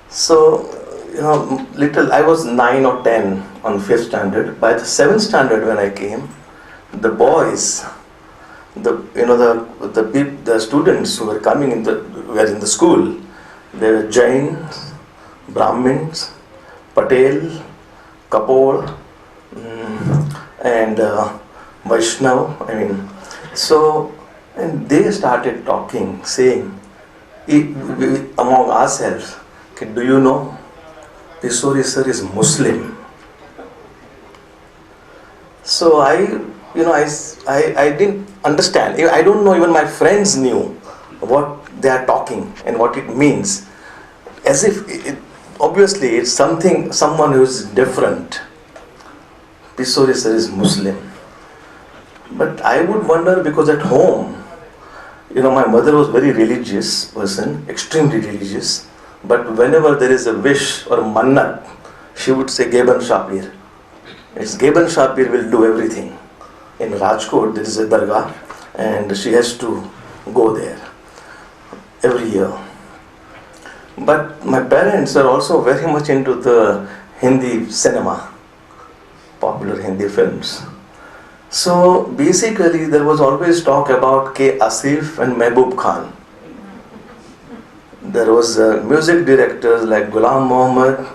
So, I was 9 or 10 on 5th standard. By the 7th standard when I came, the boys, the students who were coming were in the school. They were Jains, Brahmins, Patel, Kapoor, and Vaishnav. And they started talking, saying among ourselves, do you know Pisori sir is Muslim? So I didn't understand. I don't know, even my friends knew what they are talking and what it means. As if, obviously, it's someone who is different. Pisori sir is Muslim. But I would wonder, because at home, my mother was very religious person, extremely religious. But whenever there is a wish or mannat, she would say Gaban Shapir. It's Gaban Shapir will do everything. In Rajkot there is a dargah and she has to go there every year. But my parents are also very much into the Hindi cinema, popular Hindi films. So basically there was always talk about K. Asif and Mehboob Khan. There was music directors like Ghulam Mohammed,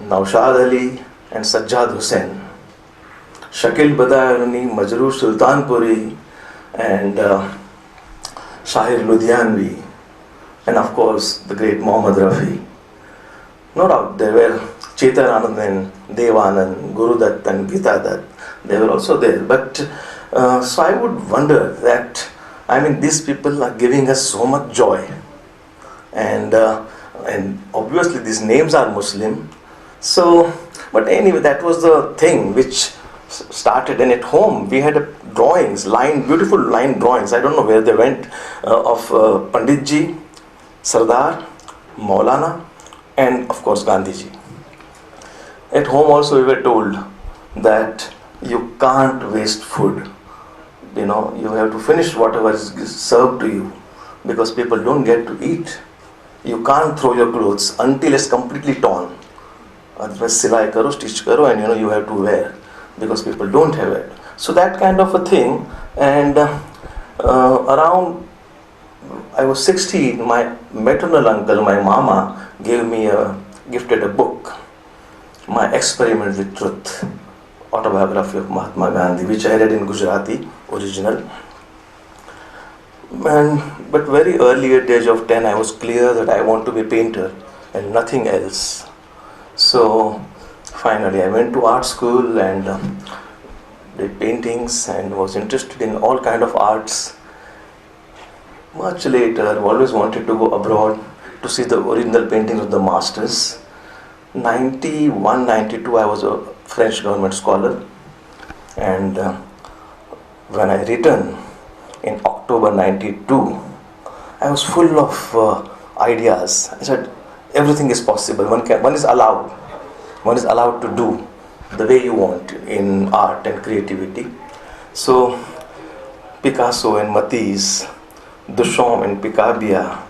Naushad Ali and Sajjad Hussain. Shakil Badayuni, Majrooh Sultanpuri and Shahir Ludhianvi, and of course the great Mohammad Rafi. No doubt there were Chetan Anand, Devanand, Guru Dutt and Gita Dutt. They were also there. But so I would wonder that, these people are giving us so much joy. And obviously these names are Muslim. So, but anyway, that was the thing which started. And at home we had drawings, beautiful line drawings. I don't know where they went, of Panditji, Sardar, Maulana, and of course Gandhiji. At home also we were told that you can't waste food. You have to finish whatever is served to you, because people don't get to eat. You can't throw your clothes until it's completely torn. Otherwise, silai karo, stitch karo, and you have to wear, because people don't have it. So that kind of a thing. And around I was 16, my maternal uncle, my mama, gifted a book, My Experiment with Truth, autobiography of Mahatma Gandhi, which I read in Gujarati, original. But very early at the age of 10, I was clear that I want to be a painter and nothing else. So finally I went to art school and did paintings and was interested in all kind of arts. Much later, I always wanted to go abroad to see the original paintings of the masters. 91, 92, I was a French government scholar, and when I returned in October 92, I was full of ideas. I said, everything is possible. One is allowed to do the way you want in art and creativity. So Picasso and Matisse, Duchamp and Picabia,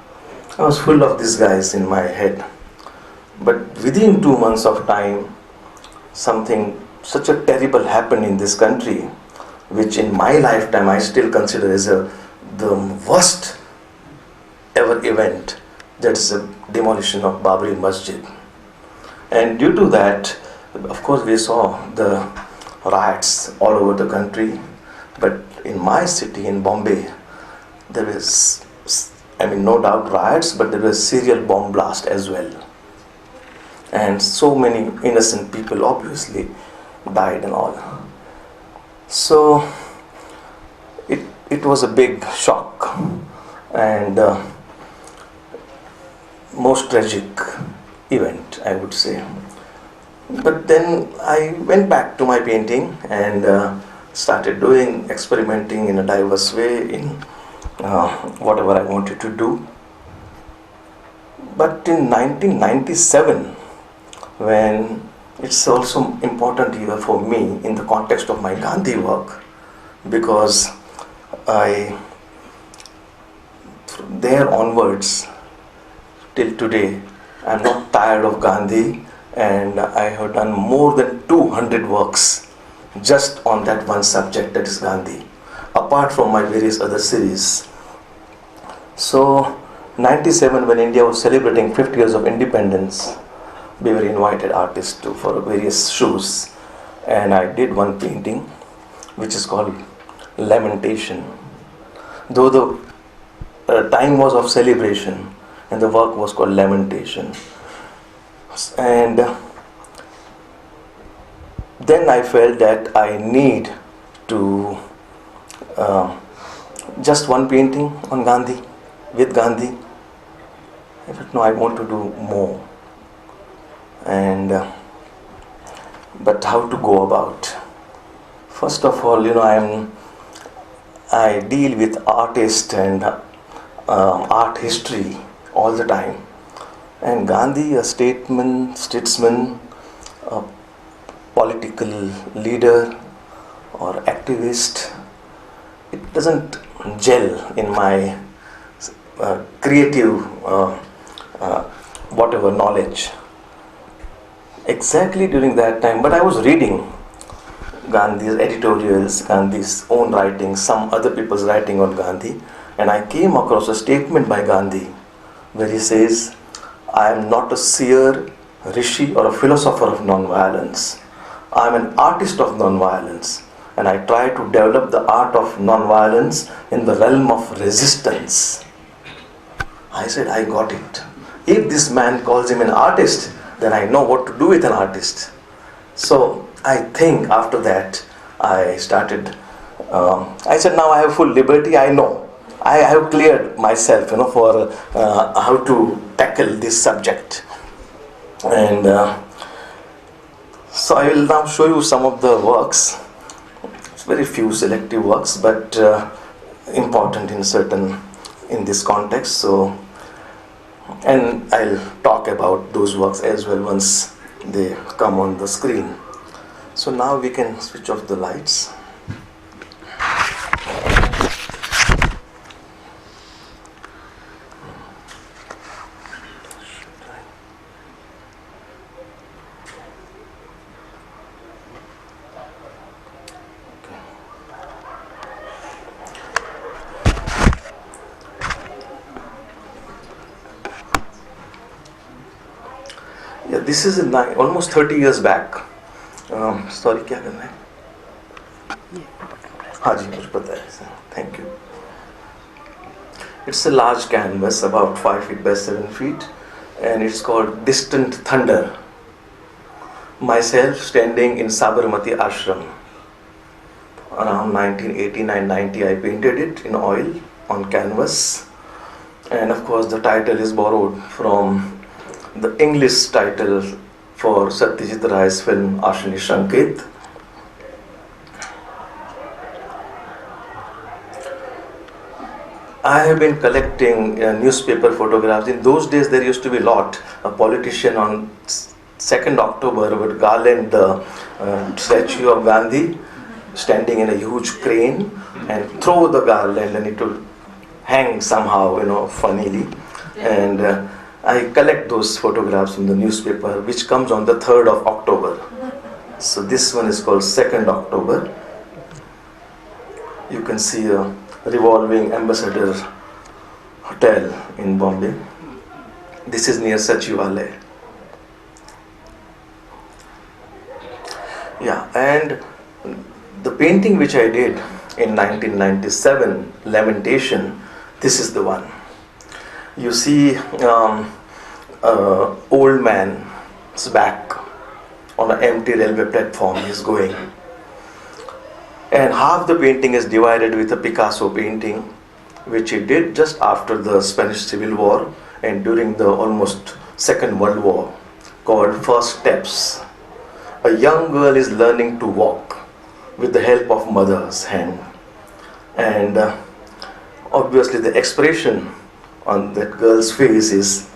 I was full of these guys in my head. But within 2 months of time, such a terrible happened in this country, which in my lifetime I still consider as the worst ever event. That's the demolition of Babri Masjid. And due to that, of course, we saw the riots all over the country. But in my city, in Bombay, there was, no doubt riots, but there was serial bomb blast as well. And so many innocent people obviously died and all. So it was a big shock and most tragic. event, I would say. But then I went back to my painting and started doing, experimenting in a diverse way in whatever I wanted to do. But in 1997, when it's also important year for me in the context of my Gandhi work, because from there onwards till today, I'm not tired of Gandhi, and I have done more than 200 works just on that one subject, that is Gandhi, apart from my various other series. So 97, when India was celebrating 50 years of independence, we were invited artists for various shows, and I did one painting which is called Lamentation. Though the time was of celebration, and the work was called Lamentation. And then I felt that I need to just one painting on Gandhi, with Gandhi. I thought, no, I want to do more. And but how to go about? First of all, I deal with artists and art history all the time. And Gandhi, a statesman, a political leader or activist, it doesn't gel in my creative whatever knowledge. Exactly during that time, but I was reading Gandhi's editorials, Gandhi's own writings, some other people's writing on Gandhi, and I came across a statement by Gandhi where he says, I am not a seer, rishi or a philosopher of non-violence. I am an artist of non-violence, and I try to develop the art of non-violence in the realm of resistance. I said, I got it. If this man calls him an artist, then I know what to do with an artist. So I think after that I started, I said, now I have full liberty. I know. I have cleared myself, for how to tackle this subject. And so I will now show you some of the works. It's very few selective works, but important in this context. So, and I'll talk about those works as well once they come on the screen. So now we can switch off the lights. Yeah, this is almost 30 years back. Sorry, क्या करना है? हाँ जी, मुझे पता है. Thank you. It's a large canvas, about 5 feet by 7 feet, and it's called Distant Thunder. Myself standing in Sabarmati Ashram. Around 1989-90, I painted it in oil on canvas, and of course the title is borrowed from the English title for Satyajit Ray's film Ashani Sanket. I have been collecting newspaper photographs. In those days there used to be a lot. A politician on 2nd October would garland the statue of Gandhi standing in a huge crane and throw the garland, and it would hang somehow, funnily. And I collect those photographs from the newspaper, which comes on the 3rd of October. So this one is called 2nd October. You can see a revolving Ambassador Hotel in Bombay. This is near Sachivalaya. Yeah, and the painting which I did in 1997, Lamentation, this is the one. You see old man's back on an empty railway platform. He's going, and half the painting is divided with a Picasso painting which he did just after the Spanish Civil War and during the almost Second World War. called First Steps. A young girl is learning to walk with the help of mother's hand. And obviously the expression on that girl's face is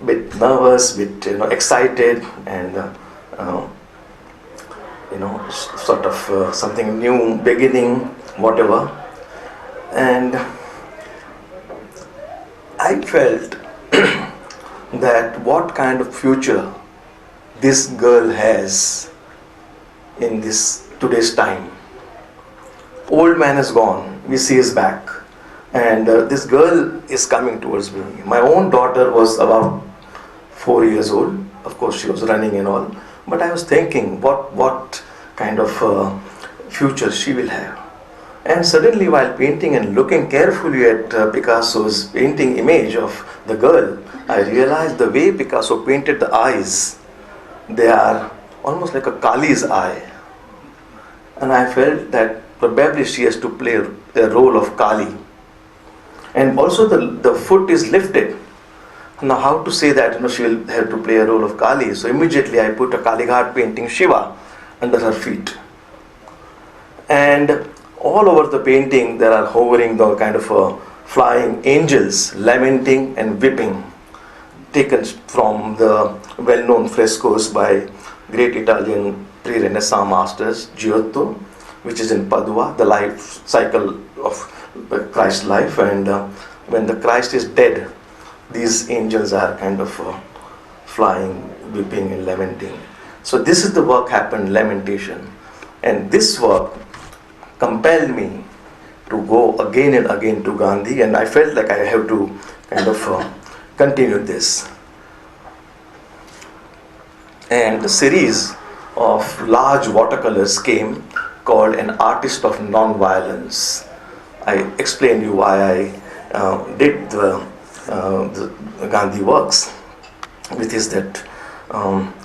a bit nervous, bit excited, and sort of something new, beginning, whatever. And I felt that what kind of future this girl has in this today's time. Old man is gone, we see his back, and this girl is coming towards me. My own daughter was about 4 years old. Of course, she was running and all. But I was thinking, what kind of future she will have. And suddenly, while painting and looking carefully at Picasso's painting image of the girl, I realized the way Picasso painted the eyes, they are almost like a Kali's eye. And I felt that probably she has to play a role of Kali. And also the foot is lifted. Now how to say that she will have to play a role of Kali? So immediately I put a Kalighat painting Shiva under her feet. And all over the painting there are hovering the kind of flying angels, lamenting and weeping, taken from the well-known frescoes by great Italian pre-Renaissance masters, Giotto, which is in Padua, the life cycle of Christ's life. And when the Christ is dead, these angels are kind of flying, weeping and lamenting. So this is the work happened, lamentation. And this work compelled me to go again and again to Gandhi, and I felt like I have to kind of continue this. And the series of large watercolors came, called An Artist of Non-Violence. I explained you why I did the Gandhi works, which is that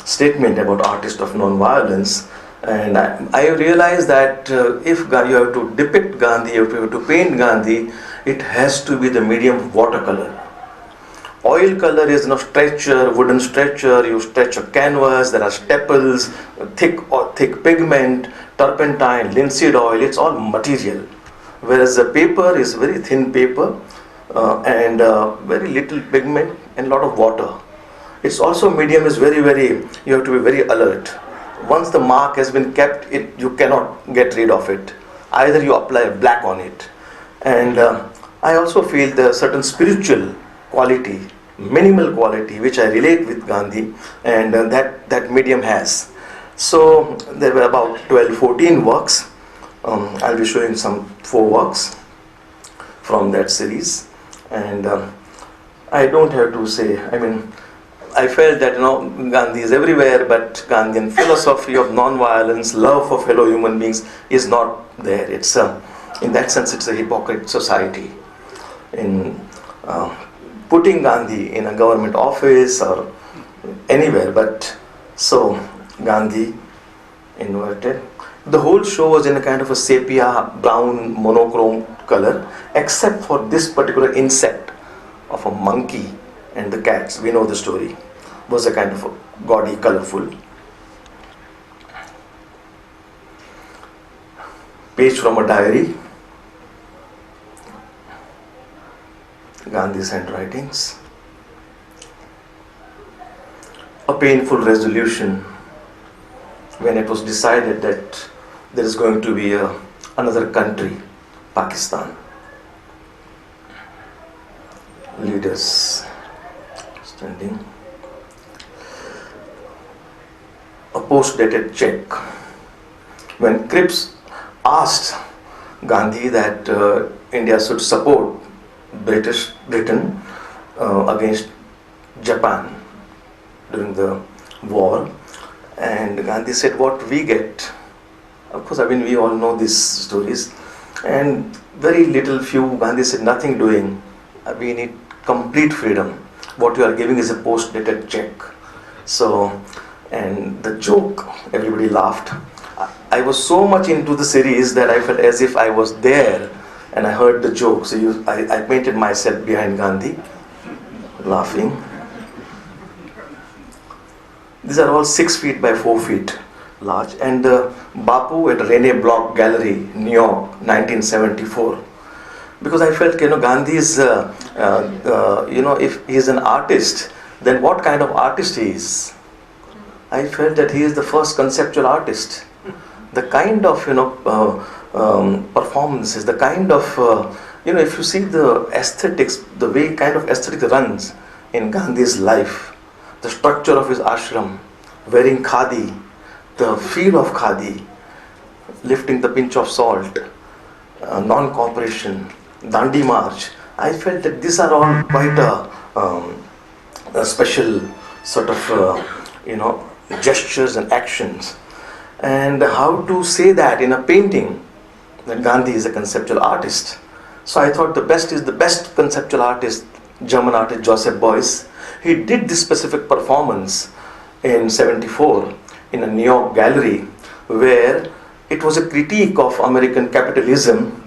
statement about artist of non-violence. And I realized that if you have to depict Gandhi, if you have to paint Gandhi, it has to be the medium of watercolor. Oil color is no stretcher, wooden stretcher, you stretch a canvas, there are staples, thick pigment, turpentine, linseed oil, it's all material. Whereas the paper is very thin paper and very little pigment and lot of water. It's also medium is very, you have to be very alert. Once the mark has been kept, you cannot get rid of it. Either you apply black on it. And I also feel there is certain spiritual quality, minimal quality, which I relate with Gandhi, and that medium has. So there were about 12-14 works. I'll be showing some 4 works from that series. And I don't have to say, I felt that Gandhi is everywhere, but Gandhian philosophy of non-violence, love for fellow human beings is not there. It's in that sense it's a hypocrite society. In putting Gandhi in a government office or anywhere, but so Gandhi inverted. The whole show was in a kind of a sepia brown monochrome color, except for this particular insect of a monkey and the cats. We know the story. Was a kind of a gaudy, colorful. Page from a diary. Gandhi's handwritings. A painful resolution when it was decided that there is going to be another country, Pakistan. Leaders standing. A post-dated check. When Cripps asked Gandhi that India should support Britain against Japan during the war, and Gandhi said, what we get, of course, we all know these stories, and very little few, Gandhi said, nothing doing, we need complete freedom. What you are giving is a post-dated check. So, and the joke, everybody laughed. I was so much into the series that I felt as if I was there and I heard the joke. So I painted myself behind Gandhi, laughing. These are all 6 feet by 4 feet large. And Bapu at Rene Block Gallery, New York, 1974. Because I felt, Gandhi is, if he is an artist, then what kind of artist he is? I felt that he is the first conceptual artist. The kind of, performances, the kind of, if you see the aesthetics, the way kind of aesthetic runs in Gandhi's life, the structure of his ashram, wearing khadi, the feel of khadi, lifting the pinch of salt, non-cooperation, Dandi March. I felt that these are all quite a special sort of, gestures and actions. And how to say that in a painting, that Gandhi is a conceptual artist. So I thought the best conceptual artist, German artist Joseph Beuys. He did this specific performance in 74 in a New York gallery, where it was a critique of American capitalism.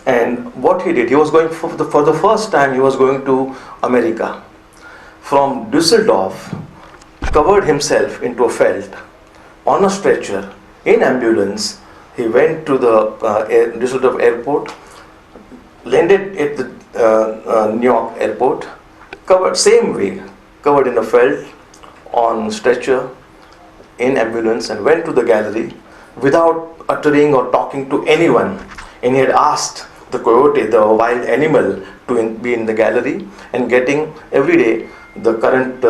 And what he did, he was going for the first time, he was going to America. From Düsseldorf, covered himself into a felt, on a stretcher, in ambulance. He went to the Düsseldorf airport, landed at the New York airport, covered same way, covered in a felt, on stretcher, in ambulance, and went to the gallery without uttering or talking to anyone. And he had asked the coyote, the wild animal, to be in the gallery, and getting every day the current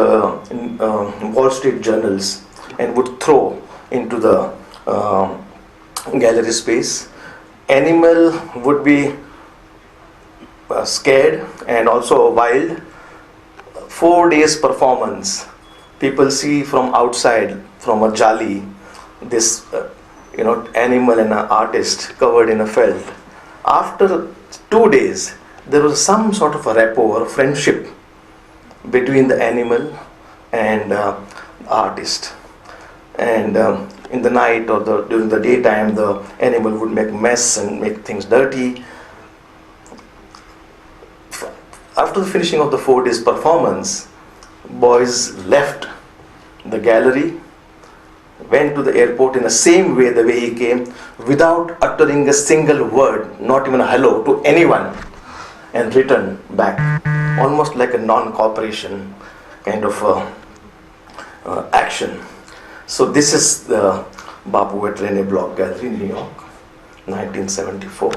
Wall Street journals, and would throw into the gallery space. Animal would be scared and also wild. 4 days performance. People see from outside, from a jali, this animal and an artist covered in a felt. After 2 days, there was some sort of a rapport or friendship between the animal and artist. And in the night or during the daytime, the animal would make mess and make things dirty. After the finishing of the 4 days performance, Beuys left the gallery, went to the airport in the same way, the way he came, without uttering a single word, not even a hello to anyone, and returned back, almost like a non-cooperation kind of action. So this is the Bapu at Rene Block Gallery, New York, 1974.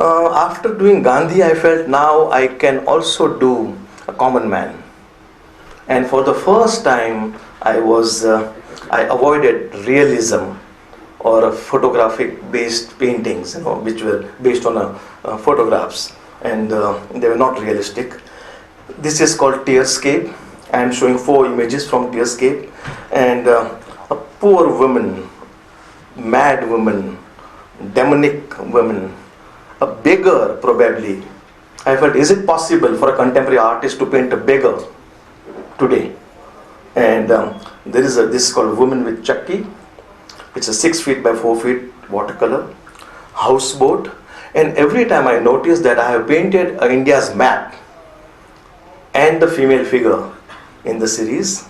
After doing Gandhi, I felt now I can also do a common man. And for the first time, I avoided realism or photographic-based paintings, which were based on photographs, and they were not realistic. This is called Tearscape. I am showing 4 images from Tearscape, and a poor woman, mad woman, demonic woman, a beggar probably. I felt, is it possible for a contemporary artist to paint a beggar today? And there is this called Woman with Chakki. It's a 6 feet by 4 feet watercolor, houseboat. And every time I notice that I have painted India's map and the female figure in the series.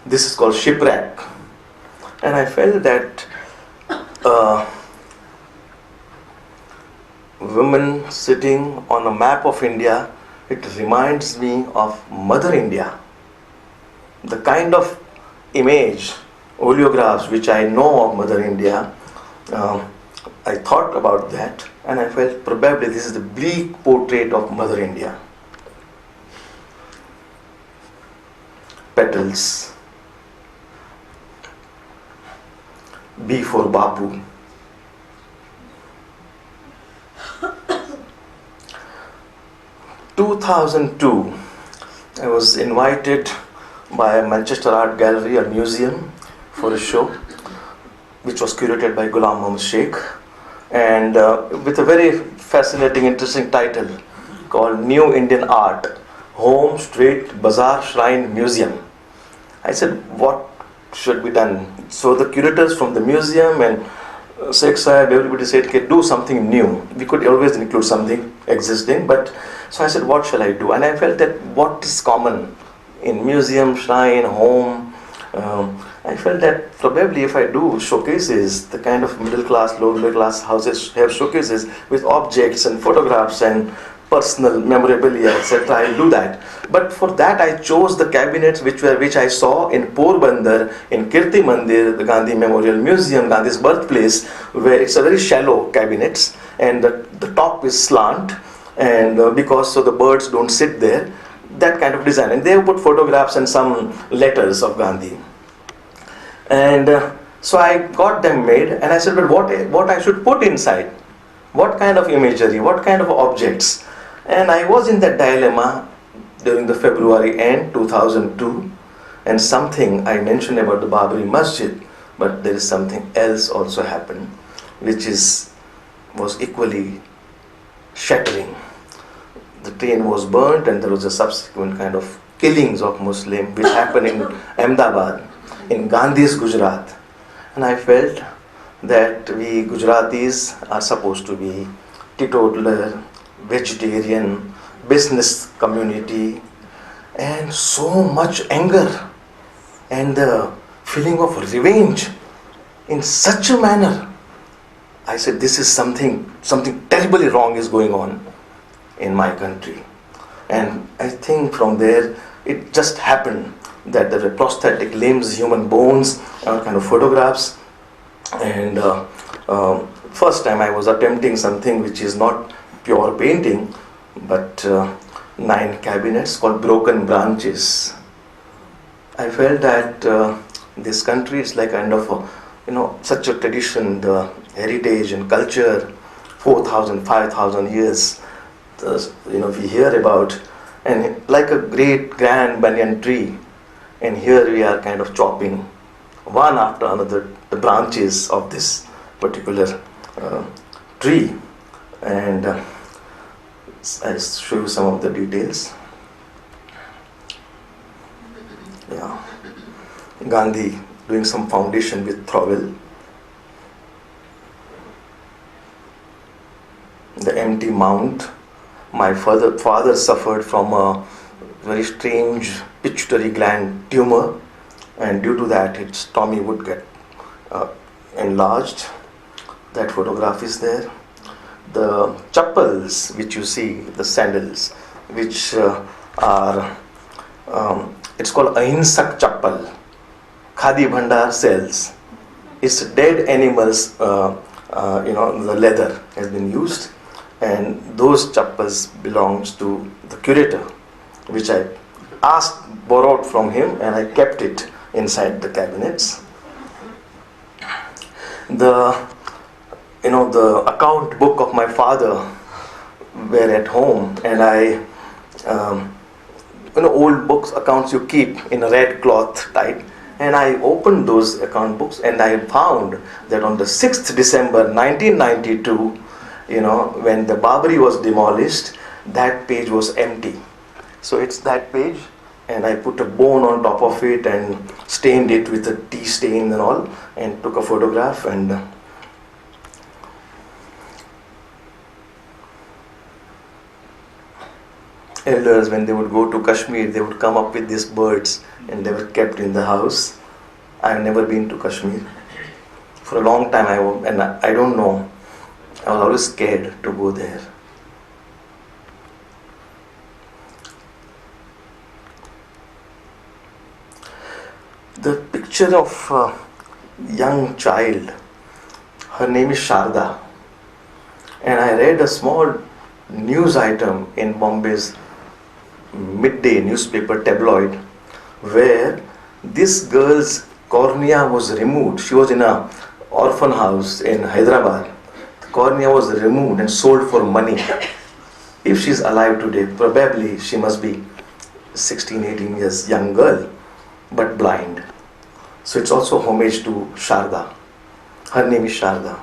This is called Shipwreck. And I felt that women sitting on a map of India, it reminds me of Mother India. The kind of image, oleographs which I know of Mother India, I thought about that, and I felt probably this is the bleak portrait of Mother India. Petals. B for Bapu. In 2002, I was invited by Manchester Art Gallery, a museum, for a show which was curated by GULAM SHEIKH, and with a very fascinating, interesting title called New Indian Art, Home, Street, Bazaar, Shrine, Museum. I said, what should be done? So the curators from the museum and Sheikh Sahib, everybody said, okay, do something new. We could always include something existing, but So I said, what shall I do? And I felt that what is common in museum, shrine, home, I felt that probably if I do showcases, the kind of middle class, low middle class houses have showcases with objects and photographs and personal memorabilia, etc. I'll do that. But for that I chose the cabinets which I saw in Porbandar, in Kirti Mandir, the Gandhi Memorial Museum, Gandhi's birthplace, where it's a very shallow cabinets and the top is slant, and because so the birds don't sit there, that kind of design. And they have put photographs and some letters of Gandhi. And so I got them made, and I said, but what I should put inside? What kind of imagery? What kind of objects? And I was in that dilemma during the February end 2002, and something I mentioned about the Babri Masjid, but there is something else also happened, which was equally shattering. The train was burnt, and there was a subsequent kind of killings of Muslims, which happened in Ahmedabad, in Gandhi's Gujarat. And I felt that we Gujaratis are supposed to be teetotaler, vegetarian, business community, and so much anger and the feeling of revenge in such a manner. I said, this is something terribly wrong is going on in my country. And I think from there it just happened that there were prosthetic limbs, human bones, kind of photographs. And first time I was attempting something which is not pure painting, but 9 cabinets called Broken Branches. I felt that this country is like kind of such a tradition, the heritage and culture, 4,000, 5,000 years, we hear about, and like a great grand banyan tree, and here we are kind of chopping one after another the branches of this particular tree. And I'll show you some of the details. Yeah, Gandhi doing some foundation with trowel. The empty mound. My father suffered from a very strange pituitary gland tumor, and due to that his tummy would get enlarged. That photograph is there. The chappals which you see, the sandals, which are it's called Ahimsak chappal. Khadi Bhandar sells. It's dead animals, the leather has been used, and those chappals belongs to the curator, which I borrowed from him, and I kept it inside the cabinets. The account book of my father were at home, and I old books, accounts you keep in a red cloth type, and I opened those account books, and I found that on the 6th December 1992, when the Babri was demolished, that page was empty. So it's that page, and I put a bone on top of it and stained it with a tea stain and all, and took a photograph. And elders, when they would go to Kashmir, they would come up with these birds, and they were kept in the house. I have never been to Kashmir. For a long time, I don't know, I was always scared to go there. The picture of a young child, her name is Sharda, and I read a small news item in Bombay's midday newspaper tabloid, where this girl's cornea was removed. She was in an orphan house in Hyderabad. The cornea was removed and sold for money. If she's alive today, probably she must be 16, 18 years young girl, but blind. So it's also homage to Sharda. Her name is Sharda.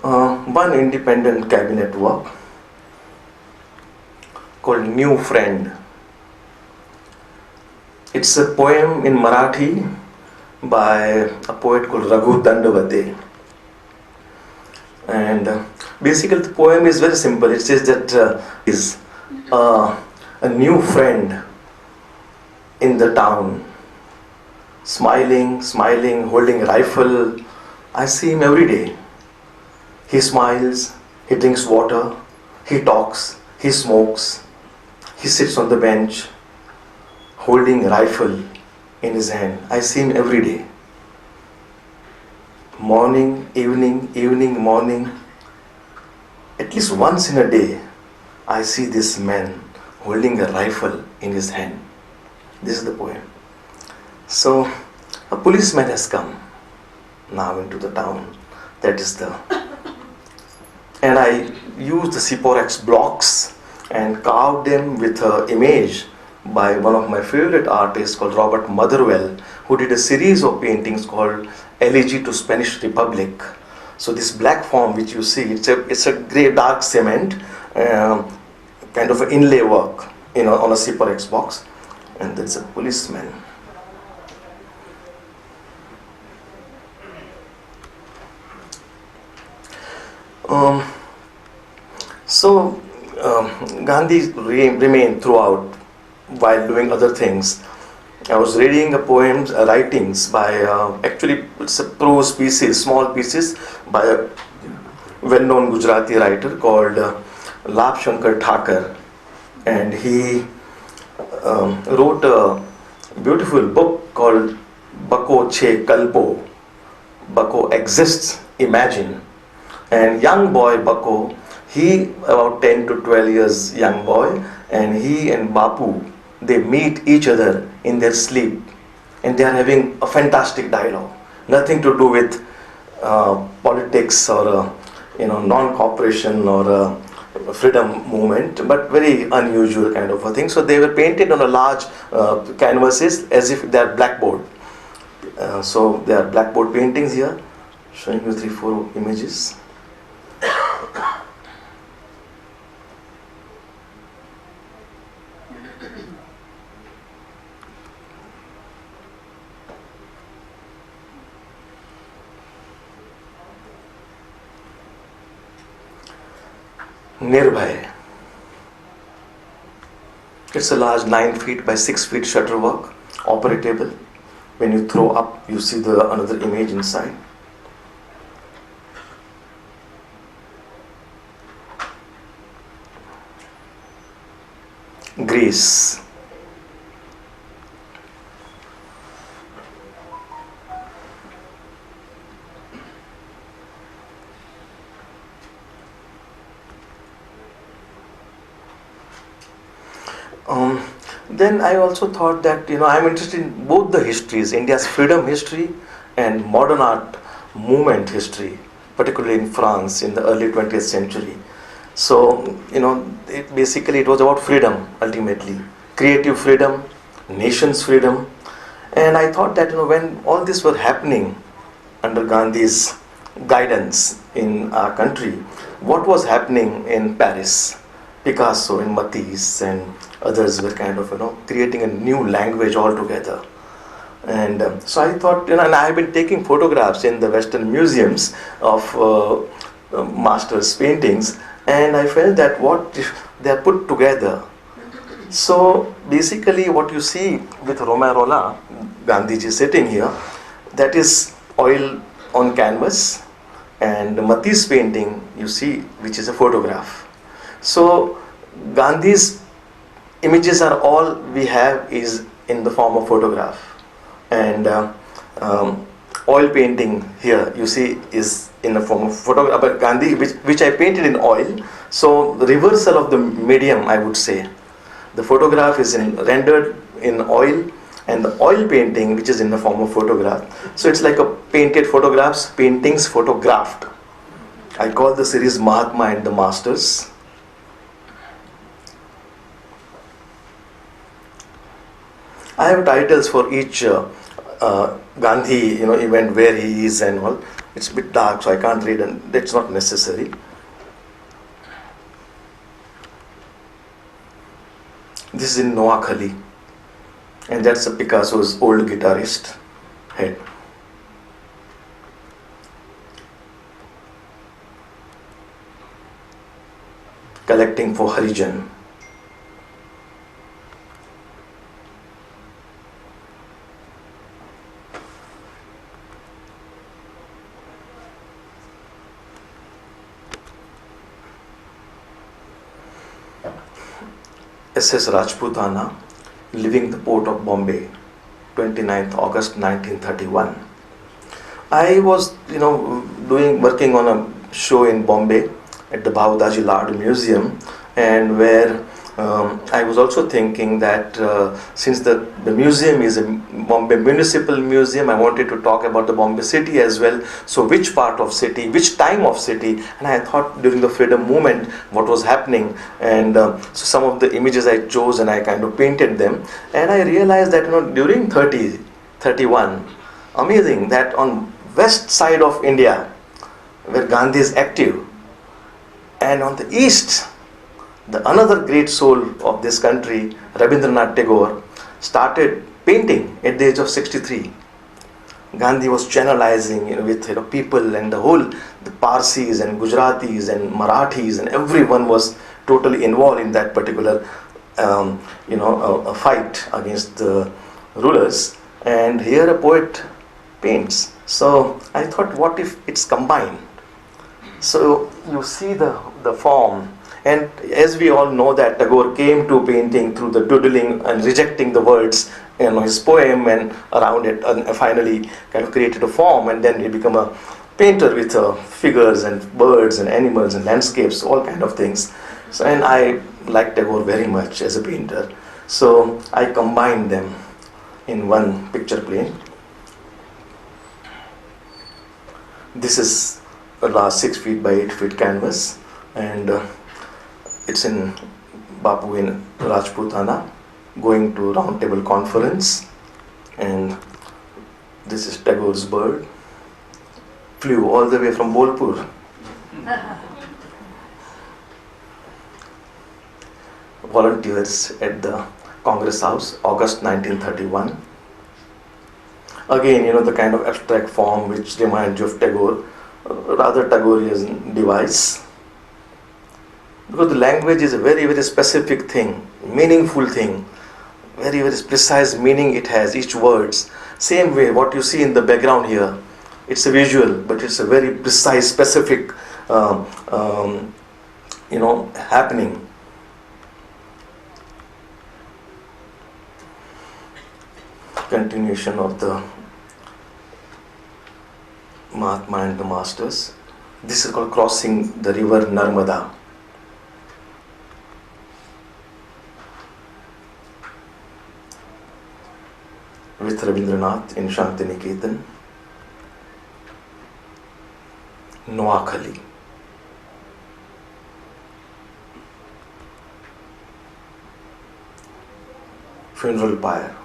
One independent cabinet work called New Friend. It's a poem in Marathi by a poet called Raghu Dandavate. And basically the poem is very simple. It says that is a new friend in the town, smiling, smiling, holding a rifle. I see him every day. He smiles, he drinks water, he talks, he smokes, he sits on the bench, holding a rifle in his hand. I see him every day. Morning, evening, evening, morning. At least once in a day, I see this man holding a rifle in his hand. This is the poem. So, a policeman has come now into the town. That is the... And I used the C4X blocks and carved them with an image by one of my favorite artists called Robert Motherwell, who did a series of paintings called Elegy to Spanish Republic. So this black form which you see, it's a grey dark cement, kind of an inlay work, on a C4X box. And there's a policeman. Gandhi remained throughout while doing other things. I was reading a poems, writings by, actually it's a prose pieces, small pieces by a well-known Gujarati writer called Lap Shankar Thakur. And he wrote a beautiful book called Bako Che Kalpo. Bako exists, imagine. And young boy Bako, he about 10 to 12 years young boy, and he and Bapu, they meet each other in their sleep, and they are having a fantastic dialogue. Nothing to do with politics or non-cooperation or freedom movement, but very unusual kind of a thing. So they were painted on a large canvases as if they are blackboard. So there are blackboard paintings here, showing you 3-4 images. Nirbhay. It's a large 9 feet by 6 feet shutter work, operatable. When you throw up, you see another image inside. Greece. Then I also thought that I'm interested in both the histories, India's freedom history and modern art movement history, particularly in France in the early 20th century. So it was about freedom ultimately, creative freedom, nation's freedom. And I thought that when all this was happening under Gandhi's guidance in our country, what was happening in Paris? Picasso and Matisse and others were kind of creating a new language altogether. And so I thought, and I have been taking photographs in the Western museums of masters' paintings, and I felt that what if they are put together. So basically what you see with Romarola, Gandhiji sitting here, that is oil on canvas, and Matisse painting you see, which is a photograph. So Gandhi's images are all we have is in the form of photograph, and oil painting here you see is in the form of photograph. But Gandhi, which I painted in oil, so the reversal of the medium, I would say. The photograph is rendered in oil, and the oil painting, which is in the form of photograph. So it's like a painted photographs, paintings photographed. I call the series Mahatma and the Masters. I have titles for each Gandhi event, where he is and all. It's a bit dark, so I can't read, and that's not necessary. This is in Noakhali, and that's a Picasso's old guitarist head. collecting for Harijan. SS Rajputana, leaving the port of Bombay, 29th August 1931. I was, working on a show in Bombay at the Bhavdaji Lad Museum, and where I was also thinking that since the museum is a Bombay Municipal Museum, I wanted to talk about the Bombay city as well. So which part of city, which time of city, and I thought during the freedom movement what was happening, and so some of the images I chose and I kind of painted them, and I realized that during 31, amazing that on west side of India where Gandhi is active, and on the east, the another great soul of this country, Rabindranath Tagore, started painting at the age of 63. Gandhi was channelizing with people, and the whole, the Parsis and Gujaratis and Marathis, and everyone was totally involved in that particular a fight against the rulers. And here a poet paints. So I thought, what if it's combined? So you see the form. And as we all know that Tagore came to painting through the doodling and rejecting the words in his poem, and around it, and finally kind of created a form, and then he became a painter with figures and birds and animals and landscapes, all kind of things. So, and I like Tagore very much as a painter. So I combined them in one picture plane. This is a large 6 feet by 8 feet canvas, and it's in Bapu in Rajputana, going to round table conference, and this is Tagore's bird, flew all the way from Bolpur. Volunteers at the Congress House, August 1931. Again, the kind of abstract form which reminds you of Tagore, rather Tagorean device. Because the language is a very, very specific thing, meaningful thing, very, very precise meaning it has, each words. Same way, what you see in the background here, it's a visual, but it's a very precise, specific, happening. Continuation of the Mahatma and the Masters. This is called crossing the river Narmada. With Rabindranath in Shantiniketan. Noakhali. Funeral pyre.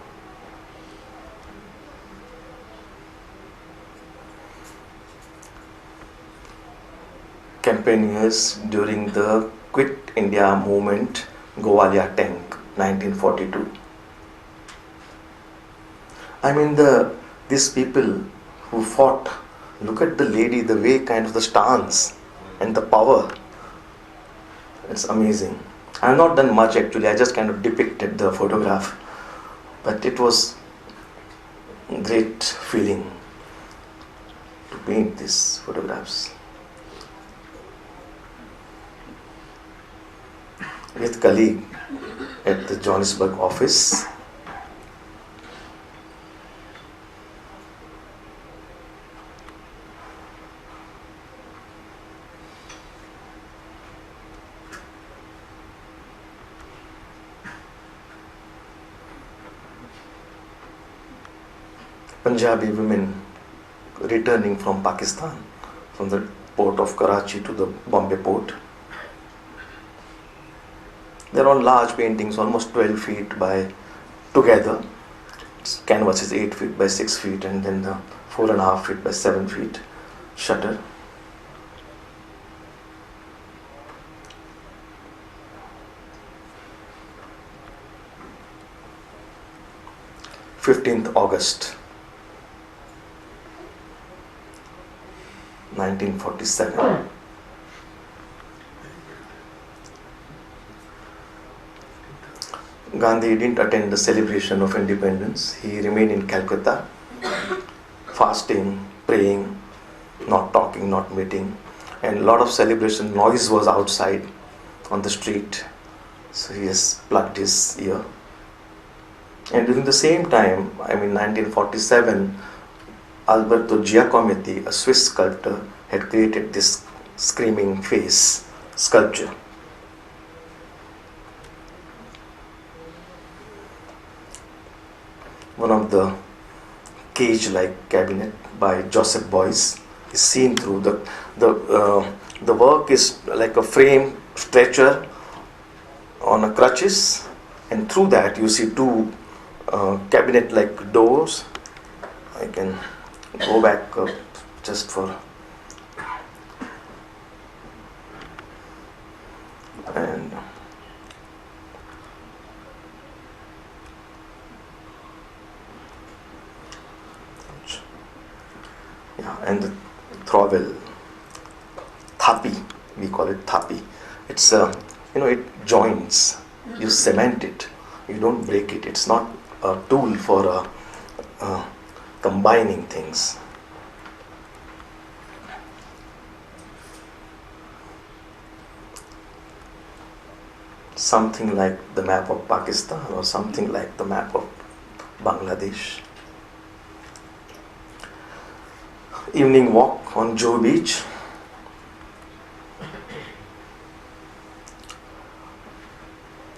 Campaigners during the Quit India movement, Gowalia Tank, 1942. I mean, these people who fought, look at the lady, the way, kind of the stance and the power. It's amazing. I have not done much actually, I just kind of depicted the photograph. But it was a great feeling to paint these photographs. With colleague at the Johannesburg office. Punjabi women returning from Pakistan, from the port of Karachi to the Bombay port. They're all large paintings, almost 12 feet by together. Canvas is 8 feet by 6 feet, and then the 4.5 feet by 7 feet shutter. August 1947. Gandhi didn't attend the celebration of independence. He remained in Calcutta, fasting, praying, not talking, not meeting. And a lot of celebration noise was outside on the street. So he has plugged his ear. And during the same time, 1947, Alberto Giacometti, a Swiss sculptor, had created this screaming face sculpture. One of the cage-like cabinet by Joseph Beuys is seen through the work is like a frame stretcher on a crutches, and through that you see two cabinet-like doors. I can go back up just for and and the trowel, thapi, we call it thapi. It's it joins. You cement it. You don't break it. It's not a tool for combining things. Something like the map of Pakistan or something like the map of Bangladesh. Evening walk on Joe Beach.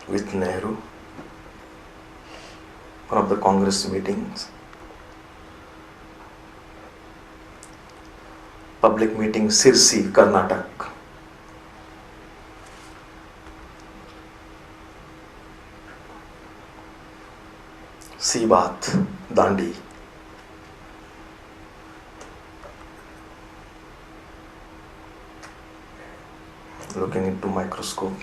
With Nehru. One of the Congress meetings. Public meeting Sirsi, Karnataka. Sea bath, Dandi. Looking into microscope.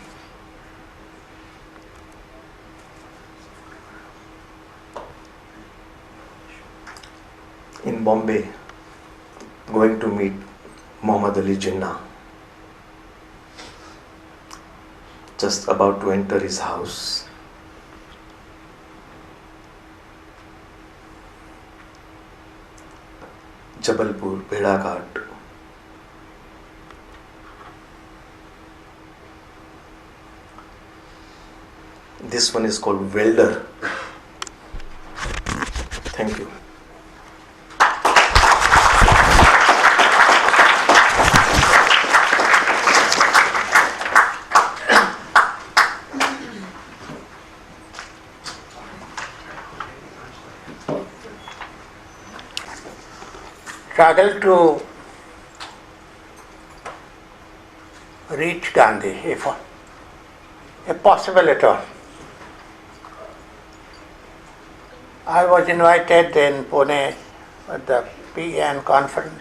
In Bombay, going to meet Muhammad Ali Jinnah. Just about to enter his house. Jabalpur, Bhedaghat. This one is called welder. Thank you. Struggle to reach Gandhi, if possible at all. I was invited in Pune at the PN conference,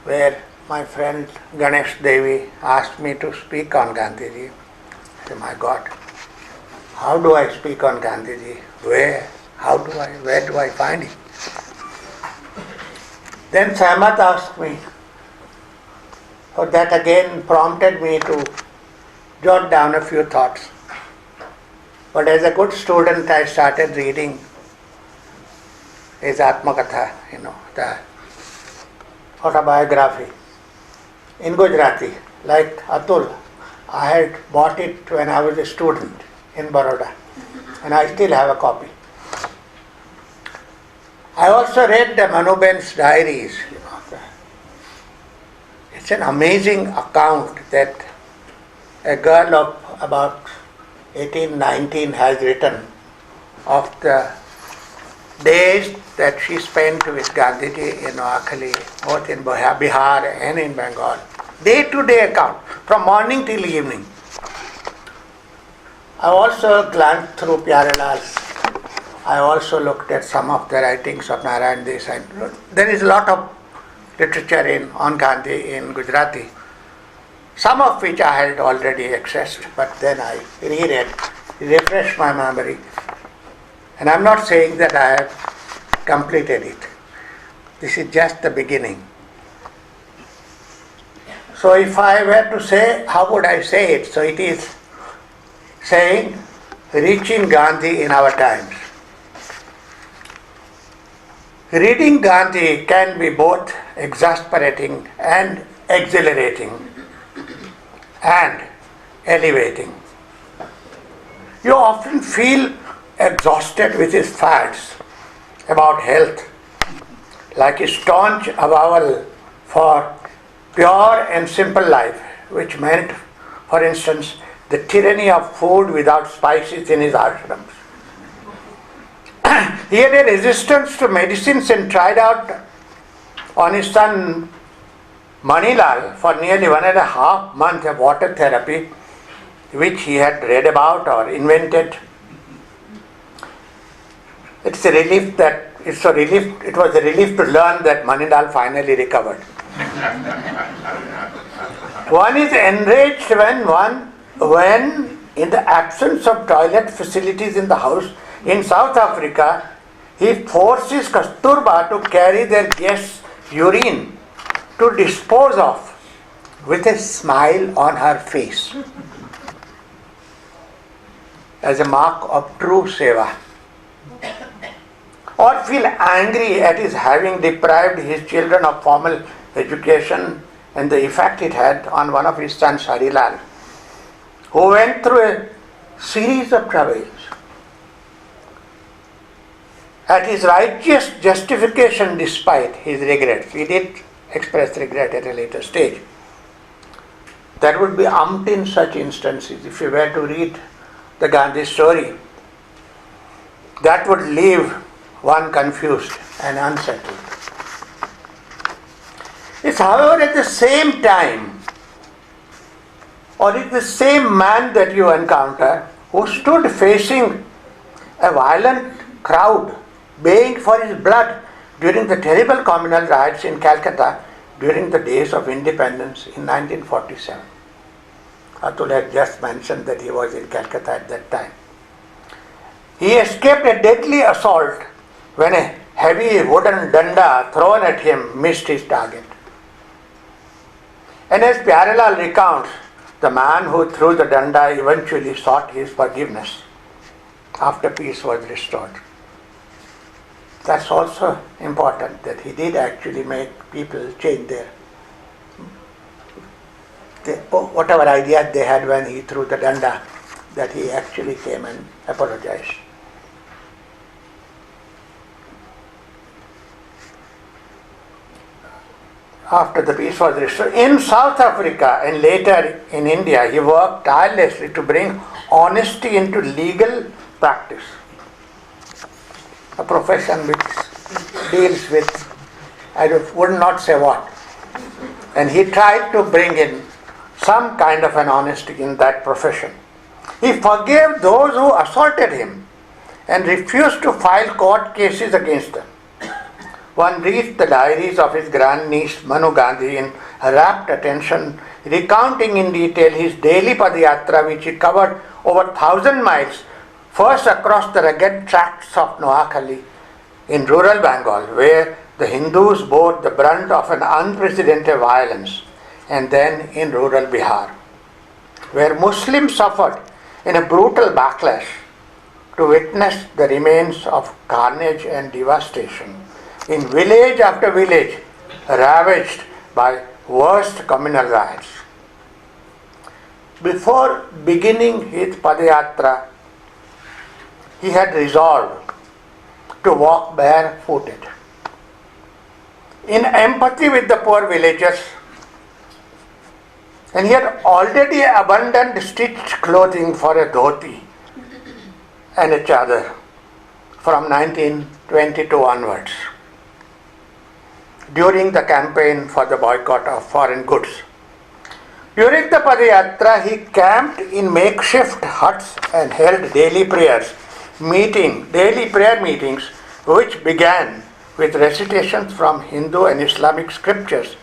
where my friend Ganesh Devi asked me to speak on Gandhiji. I said, my God, how do I speak on Gandhiji? Where do I find him? Then Sahmat asked me, so that again prompted me to jot down a few thoughts. But as a good student, I started reading his Atmakatha, the autobiography in Gujarati, like ATUL. I had bought it when I was a student in Baroda, and I still have a copy. I also read the Manuben's diaries. It's an amazing account that a girl of about 18, 19 has written of the days that she spent with Gandhiji in Noakhali, both in Bihar and in Bengal. Day-to-day account, from morning till evening. I also glanced through Pyarelal. I also looked at some of the writings of Narayan Desai. There is a lot of literature on Gandhi in Gujarati, some of which I had already accessed, but then I reread, refreshed my memory. And I'm not saying that I have completed it. This is just the beginning. So if I were to say, how would I say it? So it is saying, reaching Gandhi in our times. Reading Gandhi can be both exasperating and exhilarating and elevating. You often feel exhausted with his fads about health, like his staunch avowal for pure and simple life, which meant, for instance, the tyranny of food without spices in his ashrams. He had a resistance to medicines and tried out on his son Manilal for nearly 1.5 months of water therapy, which he had read about or invented. It was a relief to learn that Manilal finally recovered. One is enraged when in the absence of toilet facilities in the house in South Africa, he forces Kasturba to carry their guests' urine to dispose of with a smile on her face as a mark of true seva. Or feel angry at his having deprived his children of formal education and the effect it had on one of his sons, Harilal, who went through a series of travails. At his righteous justification despite his regrets, he did express regret at a later stage. There would be umpteen such instances if you were to read the Gandhi story. That would leave one confused and unsettled. It's, however, at the same time, or it's the same man that you encounter who stood facing a violent crowd baying for his blood during the terrible communal riots in Calcutta during the days of independence in 1947. Atul had just mentioned that he was in Calcutta at that time. He escaped a deadly assault when a heavy wooden danda thrown at him missed his target. And as Pyarelal recounts, the man who threw the danda eventually sought his forgiveness after peace was restored. That's also important, that he did actually make people change whatever ideas they had when he threw the danda, that he actually came and apologized. After the peace was restored, in South Africa and later in India, he worked tirelessly to bring honesty into legal practice, a profession which deals with, I would not say what. And he tried to bring in some kind of an honesty in that profession. He forgave those who assaulted him and refused to file court cases against them. One reads the diaries of his grandniece Manu Gandhi in rapt attention, recounting in detail his daily padayatra, which he covered over 1,000 miles, first across the rugged tracts of Noakhali in rural Bengal, where the Hindus bore the brunt of an unprecedented violence, and then in rural Bihar, where Muslims suffered in a brutal backlash to witness the remains of carnage and devastation in village after village ravaged by worst communal riots. Before beginning his padayatra, he had resolved to walk barefooted. In empathy with the poor villagers, and he had already abundant stitched clothing for a dhoti and a chadar from 1922 onwards, during the campaign for the boycott of foreign goods. During the padayatra, he camped in makeshift huts and held daily prayer meetings, which began with recitations from Hindu and Islamic scriptures,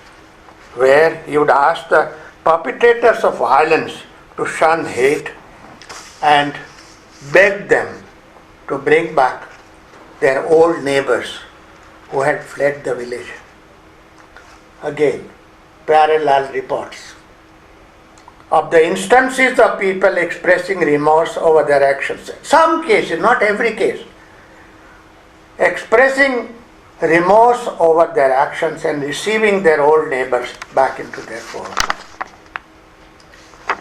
where he would ask the perpetrators of violence to shun hate and beg them to bring back their old neighbors who had fled the village. Again, parallel reports of the instances of people expressing remorse over their actions. Some cases, not every case, expressing remorse over their actions and receiving their old neighbors back into their fold.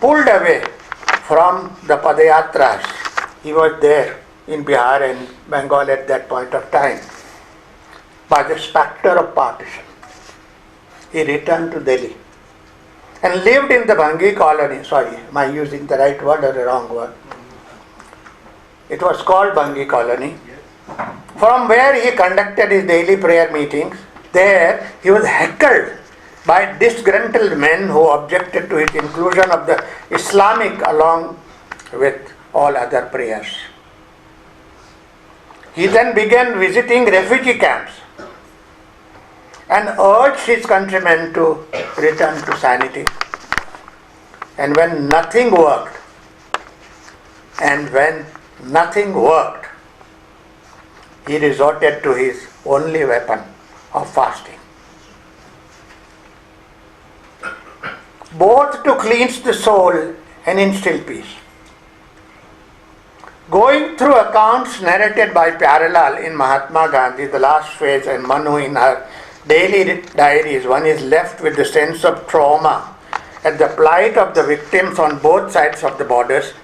Pulled away from the Padayatras, he was there in Bihar and Bengal at that point of time, by the spectre of partition. He returned to Delhi and lived in the Bhangi colony. Sorry, am I using the right word or the wrong word? It was called Bhangi colony. From where he conducted his daily prayer meetings. There he was heckled by disgruntled men who objected to his inclusion of the Islamic along with all other prayers. He then began visiting refugee camps and urged his countrymen to return to sanity. And when nothing worked, he resorted to his only weapon of fasting. Both to cleanse the soul and instill peace. Going through accounts narrated by Pyarelal in Mahatma Gandhi, the last phase, and Manu in her daily diaries, one is left with the sense of trauma at the plight of the victims on both sides of the borders,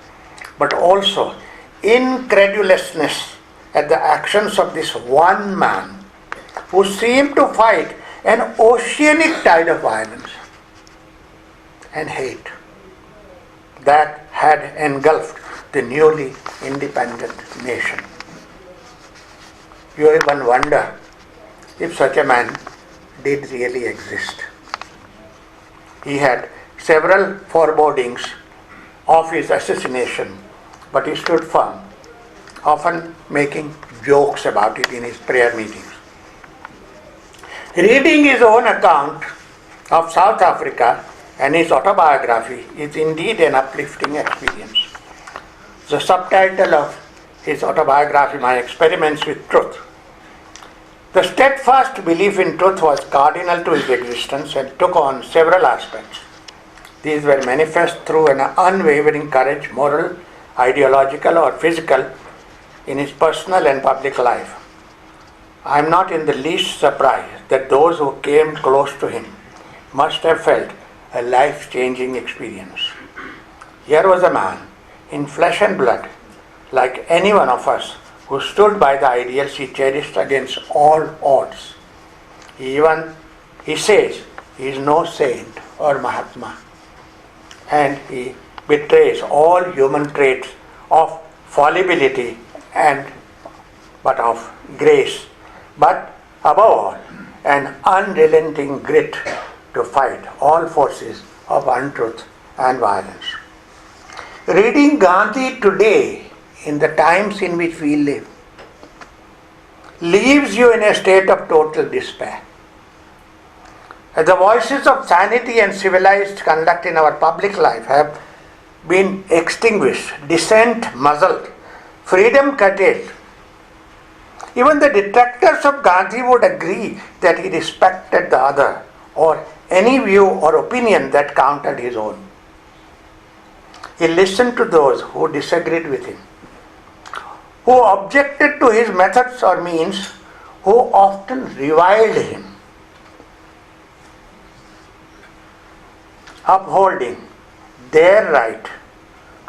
but also incredulousness at the actions of this one man who seemed to fight an oceanic tide of violence and hate that had engulfed the newly independent nation. You even wonder if such a man did really exist. He had several forebodings of his assassination, but he stood firm, often making jokes about it in his prayer meetings. Reading his own account of South Africa and his autobiography is indeed an uplifting experience. The subtitle of his autobiography, My Experiments with Truth. The steadfast belief in truth was cardinal to his existence and took on several aspects. These were manifest through an unwavering courage, moral, ideological or physical, in his personal and public life. I am not in the least surprised that those who came close to him must have felt a life-changing experience. Here was a man in flesh and blood, like any one of us, who stood by the ideals he cherished against all odds. He says he is no saint or Mahatma, and he betrays all human traits of fallibility but of grace, but above all, an unrelenting grit to fight all forces of untruth and violence. Reading Gandhi today, in the times in which we live, leaves you in a state of total despair. As the voices of sanity and civilized conduct in our public life have been extinguished, dissent muzzled, freedom curtailed, even the detractors of Gandhi would agree that he respected the other or any view or opinion that countered his own. He listened to those who disagreed with him, who objected to his methods or means, who often reviled him, upholding their right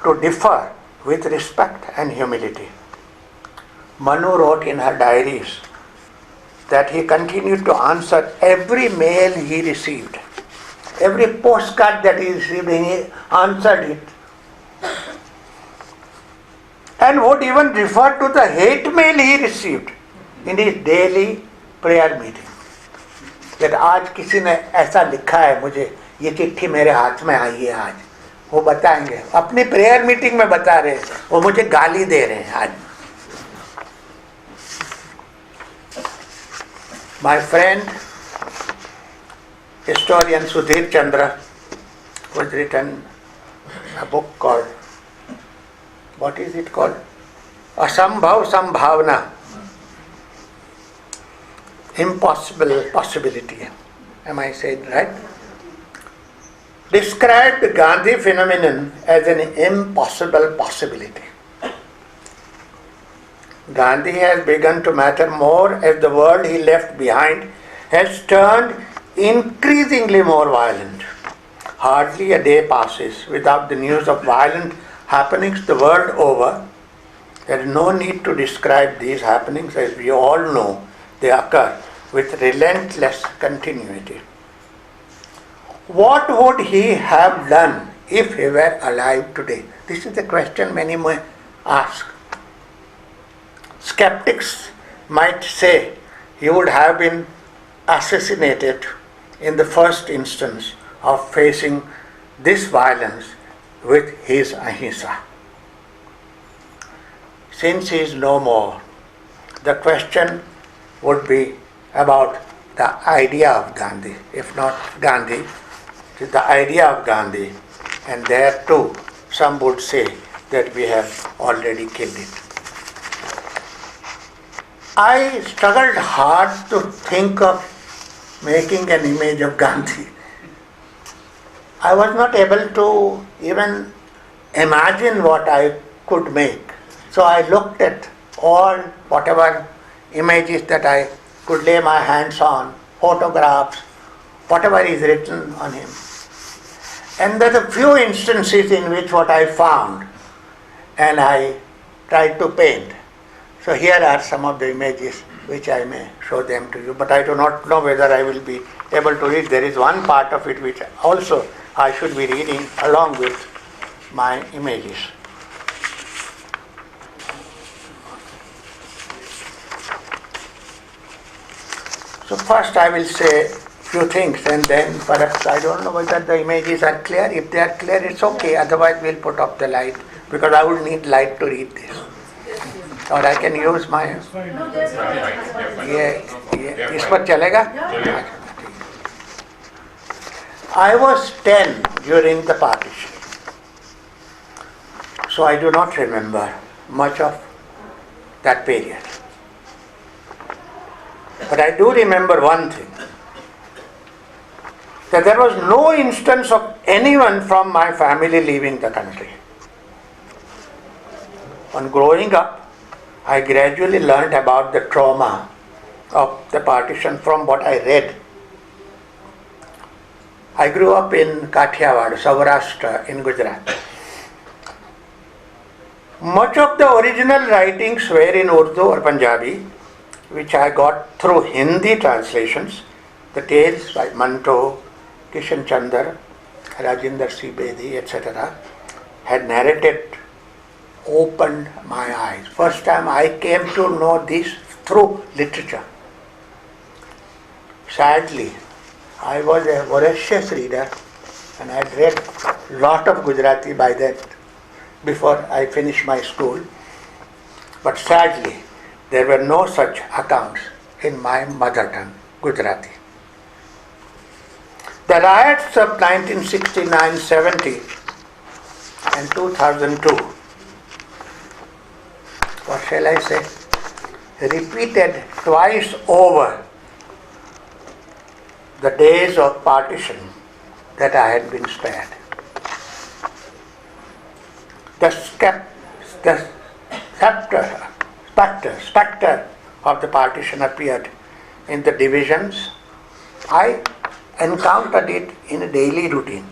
to differ with respect and humility. Manu wrote in her diaries that he continued to answer every mail he received. Every postcard that he received, he answered it. And would even refer to the hate mail he received in his daily prayer meeting. That आज किसी ने ऐसा लिखा है मुझे, ये चिट्ठी मेरे हाथ में आई है आज, वो बताएंगे, अपनी प्रेयर मीटिंग में बता रहे हैं, वो मुझे गाली दे रहे हैं आज. My friend, historian Sudhir Chandra, who has written a book called, what is it called? Asambhav Sambhavna. Impossible possibility. Am I saying right? described the Gandhi phenomenon as an impossible possibility. Gandhi has begun to matter more as the world he left behind has turned increasingly more violent. Hardly a day passes without the news of violent happenings the world over. There is no need to describe these happenings, as we all know they occur with relentless continuity. What would he have done if he were alive today? This is the question many may ask. Skeptics might say he would have been assassinated in the first instance of facing this violence with his ahimsa. Since he is no more, the question would be about the idea of Gandhi. If not Gandhi, it is the idea of Gandhi, and there too some would say that we have already killed it. I struggled hard to think of making an image of Gandhi. I was not able to even imagine what I could make. So I looked at all whatever images that I could lay my hands on, photographs, whatever is written on him. And there are a few instances in which what I found and I tried to paint. So here are some of the images which I may show them to you, but I do not know whether I will be able to read. There is one part of it which also I should be reading along with my images. So first I will say few things, and then perhaps I don't know whether the images are clear. If they are clear, it's okay. Otherwise we'll put up the light, because I would need light to read this. Or I can use my... ये इस पर चलेगा? I was 10 during the partition, so I do not remember much of that period. But I do remember one thing, that there was no instance of anyone from my family leaving the country. On growing up, I gradually learned about the trauma of the partition from what I read. I grew up in Kathiawad, Saurashtra in Gujarat. Much of the original writings were in Urdu or Punjabi, which I got through Hindi translations. The tales by Manto, Kishan Chandar, Rajinder C. Bedi, etc. had narrated, opened my eyes. First time I came to know this through literature. Sadly, I was a voracious reader and I had read a lot of Gujarati by that before I finished my school. But sadly, there were no such accounts in my mother tongue, Gujarati. The riots of 1969-70 and 2002, what shall I say, repeated twice over the days of partition that I had been spared. The spectre of the partition appeared in the divisions. I encountered it in a daily routine.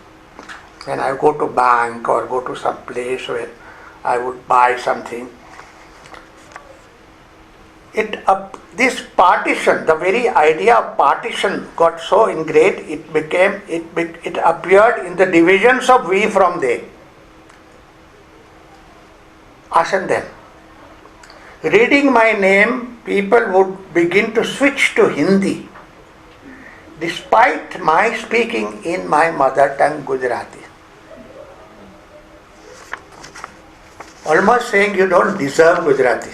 When I go to bank or go to some place where I would buy something, this partition, the very idea of partition got so ingrained, it appeared in the divisions of we from they. Ask them. Reading my name, people would begin to switch to Hindi, despite my speaking in my mother tongue Gujarati. Almost saying you don't deserve Gujarati,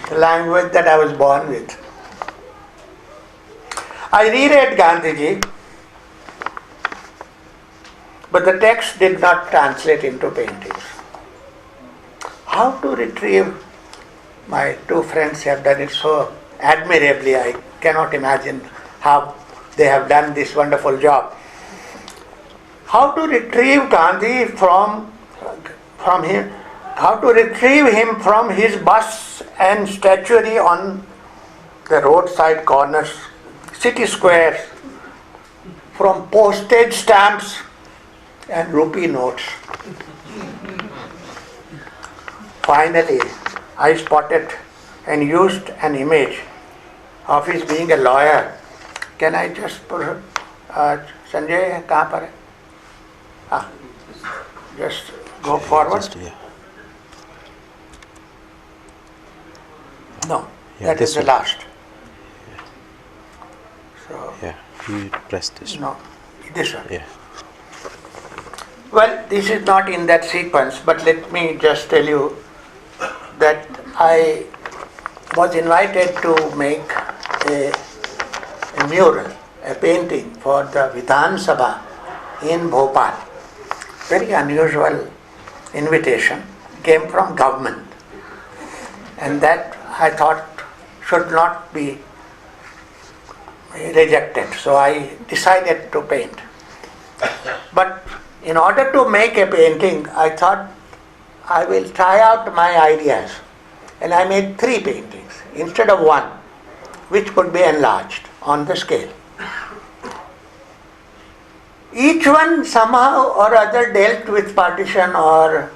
the language that I was born with. I reread Gandhiji, but the text did not translate into paintings. How to retrieve? My two friends have done it so admirably. I cannot imagine how they have done this wonderful job. how to retrieve Gandhi from him, how to retrieve him from his bus and statuary on the roadside corners, city squares, from postage stamps and rupee notes. Finally, I spotted and used an image of his being a lawyer. Can I just put Sanjay, kahan par hai? Just go forward. No, Yeah, that is this the one. last. So, Yeah, you press this. no, this one. Yeah. Well, this is not in that sequence, but let me just tell you that I was invited to make a mural, a painting for the Vidhan Sabha in Bhopal. Very unusual invitation, came from government, and that I thought should not be rejected. So I decided to paint. But in order to make a painting, I thought I will try out my ideas. And I made 3 paintings instead of 1, which could be enlarged on the scale. Each one somehow or other dealt with partition or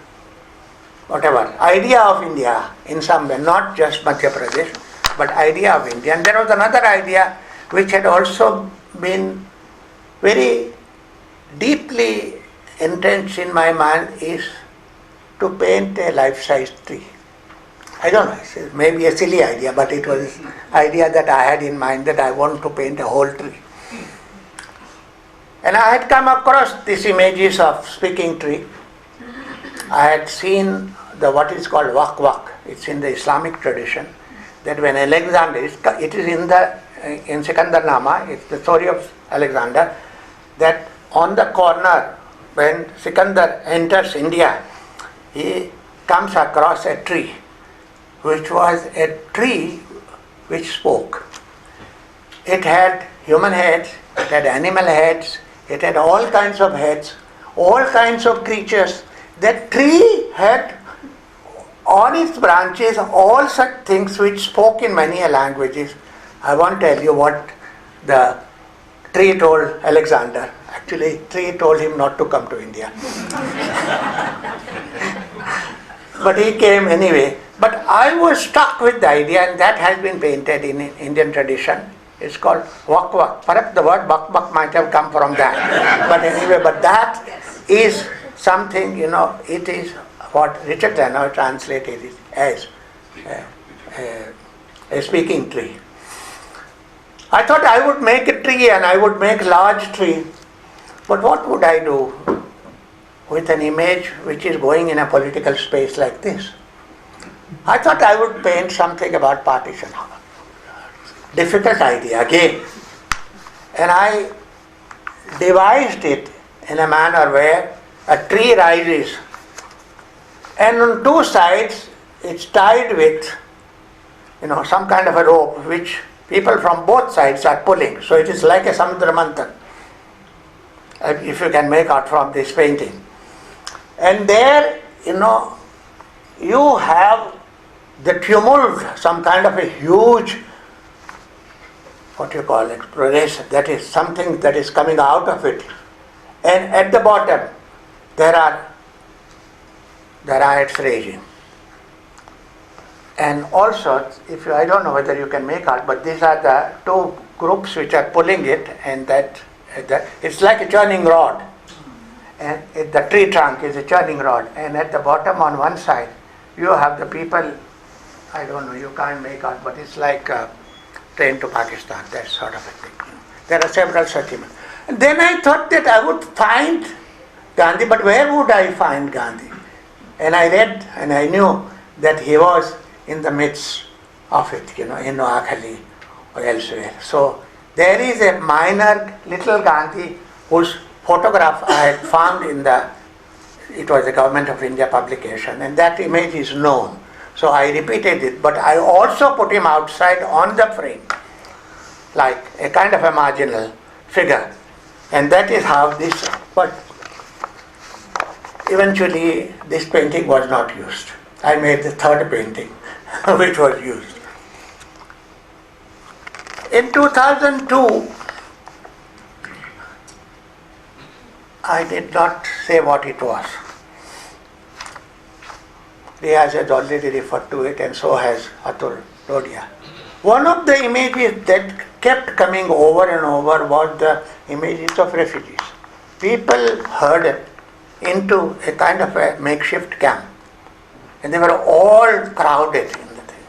whatever, idea of India in some way, not just Madhya Pradesh, but idea of India. And there was another idea which had also been very deeply entrenched in my mind, is to paint a life-size tree. I don't know, it's maybe a silly idea, but it was an idea that I had in mind, that I want to paint a whole tree. And I had come across these images of speaking tree. I had seen what is called wak. It's in the Islamic tradition, that when Alexander, it is in Sikandar Nama, it's the story of Alexander, that on the corner, when Sikandar enters India, he comes across a tree, which was a tree which spoke. It had human heads, it had animal heads, it had all kinds of heads, all kinds of creatures. That tree had on its branches all such things which spoke in many languages. I won't tell you what the tree told Alexander. Actually, tree told him not to come to India. But he came anyway. But I was struck with the idea, and that has been painted in Indian tradition. It's called wak. Perhaps the word bak might have come from that. But anyway, but that is something, it is what Richard Lennox translated it as a speaking tree. I thought I would make a tree, and I would make large tree. But what would I do with an image which is going in a political space like this? I thought I would paint something about partition. Difficult idea again. And I devised it in a manner where a tree rises, and on 2 sides it's tied with some kind of a rope which people from both sides are pulling. So it is like a Samudra Manthan, if you can make out from this painting. And there, you have the tumult, some kind of a huge, progression, that is something that is coming out of it. And at the bottom, there are the riots raging. And also, I don't know whether you can make out, but these are the 2 groups which are pulling it, and it's like a churning rod. And the tree trunk is a churning rod. And at the bottom on one side, you have the people, I don't know, you can't make out, but it's like Train to Pakistan, that sort of a thing. There are several such images. And then I thought that I would find Gandhi, but where would I find Gandhi? And I read, and I knew that he was in the midst of it, in Noakhali or elsewhere. So there is a minor little Gandhi whose photograph I had found it was a Government of India publication, and that image is known. So I repeated it, but I also put him outside on the frame, like a kind of a marginal figure. And that is how this, but eventually this painting was not used. I made the third painting which was used. In 2002, I did not say what it was. Riyaz has already referred to it, and so has ATUL, DODIYA. One of the images that kept coming over and over was the images of refugees. People herded into a kind of a makeshift camp, and they were all crowded in the thing.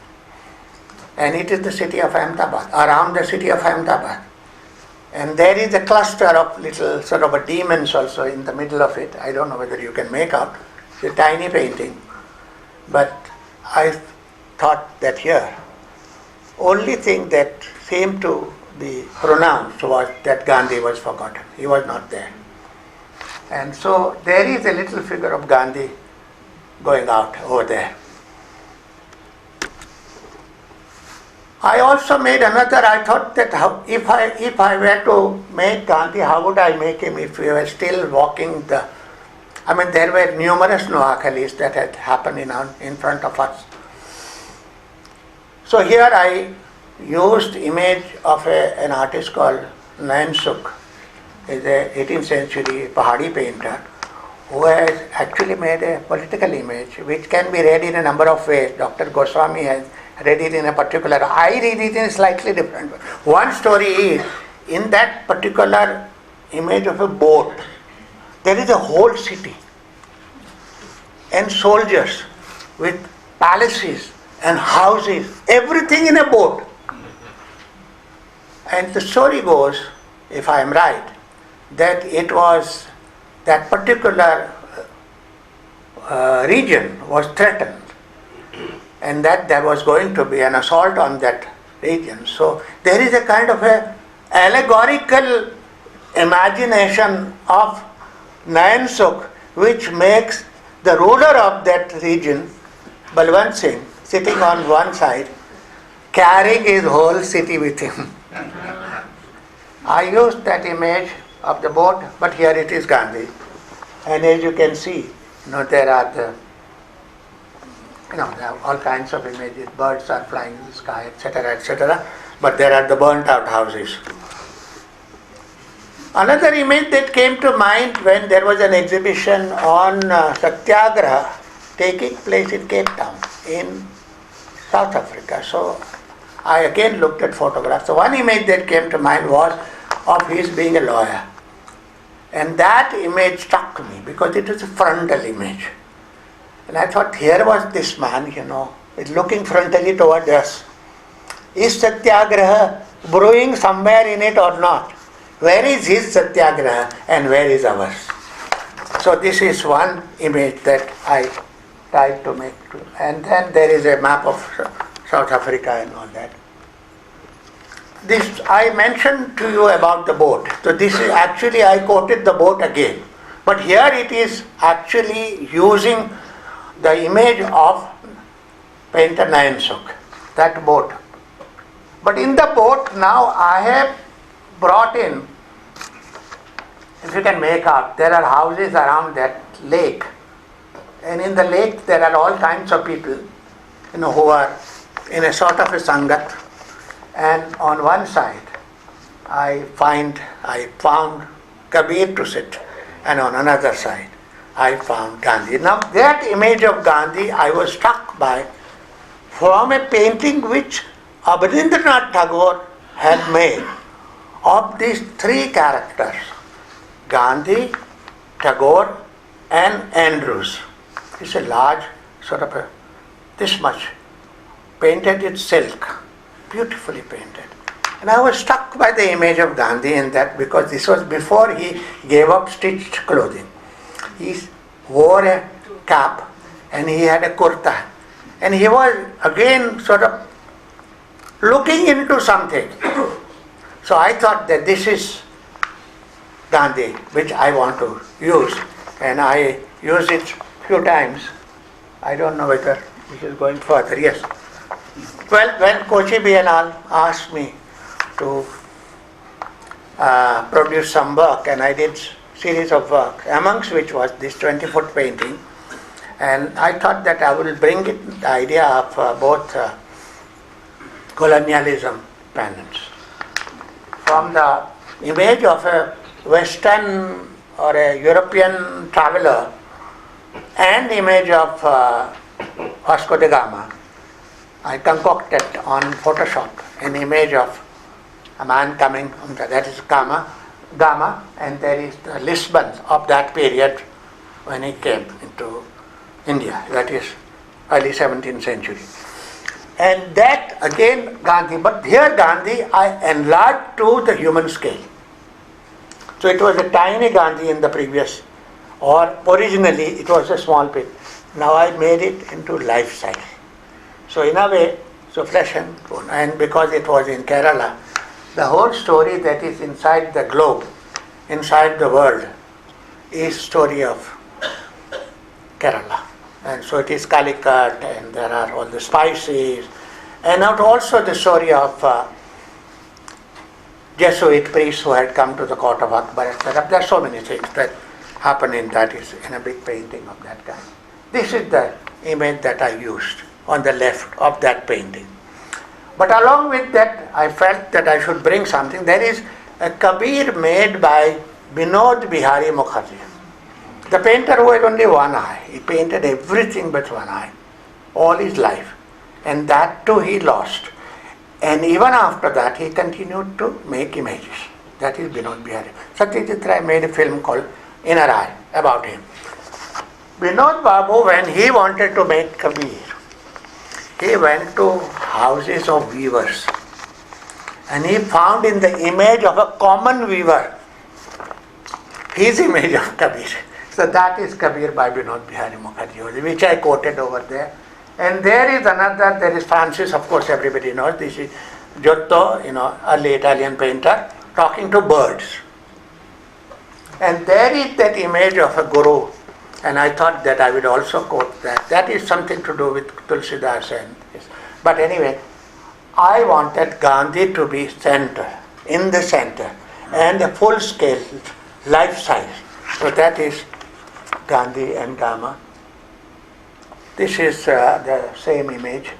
And it is the city of Ahmedabad, around the city of Ahmedabad. And there is a cluster of little sort of a demons also in the middle of it. I don't know whether you can make out. It's a tiny painting. But I thought that here, only thing that seemed to be pronounced was that Gandhi was forgotten. He was not there. And so there is a little figure of Gandhi going out over there. I also made another. I thought that if I were to make Gandhi, how would I make him if we were still walking the... I mean, there were numerous Noakhalis that had happened in front of us. So here I used image of an artist called Nayan Sukh. He's an 18th century Pahadi painter who has actually made a political image which can be read in a number of ways. Dr. Goswami has read it in a particular. I read it in a slightly different way. One story is, in that particular image of a boat, there is a whole city and soldiers with palaces and houses, everything in a boat. And the story goes, if I am right, that it was that particular region was threatened and that there was going to be an assault on that region. So there is a kind of a allegorical imagination of Nayan Sukh which makes the ruler of that region, Balwant Singh, sitting on one side, carrying his whole city with him. I used that image of the boat, but here it is Gandhi. And as you can see, there are there are all kinds of images. Birds are flying in the sky, etc., etc. But there are the burnt out houses. Another image that came to mind when there was an exhibition on Satyagraha taking place in Cape Town in South Africa. So I again looked at photographs. So one image that came to mind was of his being a lawyer. And that image struck me because it was a frontal image. And I thought, here was this man, looking frontally toward us. Is Satyagraha brewing somewhere in it or not? Where is his Satyagraha and where is ours? So this is one image that I tried to make. And then there is a map of South Africa and all that. This I mentioned to you about the boat. So this is actually, I quoted the boat again. But here it is actually using the image of painter Nayan Sukh, that boat. But in the boat now I have brought in, if you can make out, there are houses around that lake. And in the lake there are all kinds of people, who are in a sort of a sangat. And on one side I found Kabir to sit, and on another side I found Gandhi. Now that image of Gandhi I was struck by from a painting which Rabindranath Tagore had made of these three characters, Gandhi, Tagore and Andrews. It's a large sort of this much, painted in silk, beautifully painted. And I was struck by the image of Gandhi in that because this was before he gave up stitched clothing. He wore a cap and he had a kurta. And he was again sort of looking into something. So I thought that this is Gandhi, which I want to use. And I use it few times. I don't know whether this is going further. Yes. Well, when Kochi Biennale asked me to produce some work, and I did series of work, amongst which was this 20-foot painting. And I thought that I will bring it, the idea of both colonialism penance. From the image of a Western or a European traveler and the image of Vasco da Gama, I concocted on Photoshop an image of a man coming from that is Gama, and there is the Lisbon of that period when he came into India, that is early 17th century. And that again Gandhi, but here Gandhi I enlarged to the human scale. So it was a tiny Gandhi in the previous, or originally it was a small pit. Now I made it into life size. So in a way, so flesh and bone. And because it was in Kerala, the whole story that is inside the globe, inside the world, is story of Kerala. And so it is Calicut, and there are all the spices, and also the story of Jesuit priests who had come to the court of Akbar, etc. There are so many things that happen in that is in a big painting of that kind. This is the image that I used on the left of that painting. But along with that, I felt that I should bring something. There is a Kabir made by Binod Bihari Mukherjee. The painter who had only one eye. He painted everything but one eye, all his life. And that too he lost. And even after that, he continued to make images. That is Binod Bihari. Satyajit Ray made a film called Inner Eye about him. Binod Babu, when he wanted to make Kabir, he went to houses of weavers. And he found in the image of a common weaver his image of Kabir. So that is Kabir by Binod Bihari Mukherjee, which I quoted over there. And there is another, there is Francis, of course everybody knows, this is Giotto, early Italian painter, talking to birds. And there is that image of a guru, and I thought that I would also quote that. That is something to do with Tulsidas and this. But anyway, I wanted Gandhi to be in the center, and a full scale, life size. So that is Gandhi and Gama. This is the same image.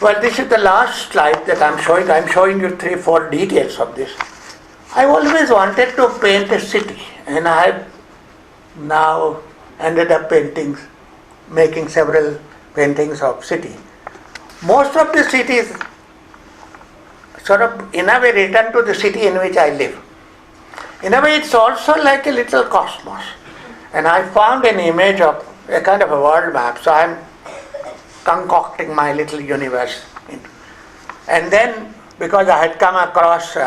Well, this is the last slide that I'm showing. I'm showing you 3-4 details of this. I always wanted to paint a city, and I have now ended up making several paintings of city. Most of the cities sort of in a way return to the city in which I live. In a way, it's also like a little cosmos. And I found an image of a kind of a world map, so I'm concocting my little universe. And then, because I had come across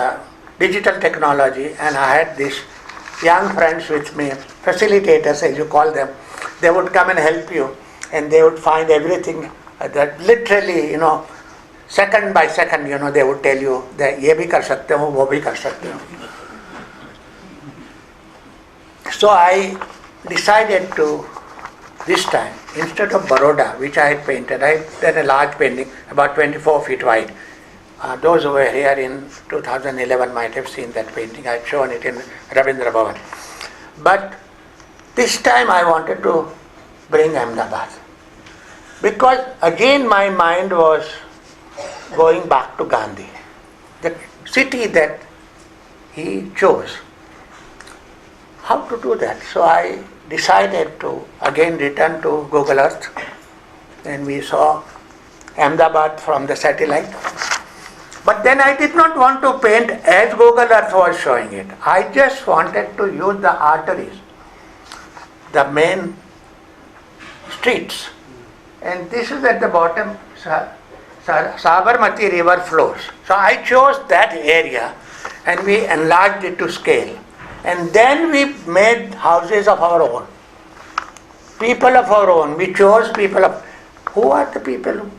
digital technology, and I had these young friends with me, facilitators as you call them, they would come and help you, and they would find everything that literally, second by second, they would tell you that ye bhi kar sakte ho, wo bhi kar sakte ho. So I decided to, this time, instead of Baroda, which I had painted, I did a large painting about 24 feet wide. Those who were here in 2011 might have seen that painting. I had shown it in Rabindra Bhavan. But this time I wanted to bring Ahmedabad. Because again my mind was going back to Gandhi, the city that he chose. How to do that? So I decided to again return to Google Earth, and we saw Ahmedabad from the satellite. But then I did not want to paint as Google Earth was showing it. I just wanted to use the arteries, the main streets. And this is at the bottom, Sabarmati river flows. So I chose that area and we enlarged it to scale. And then we made houses of our own. People of our own. We chose people of... Who are the people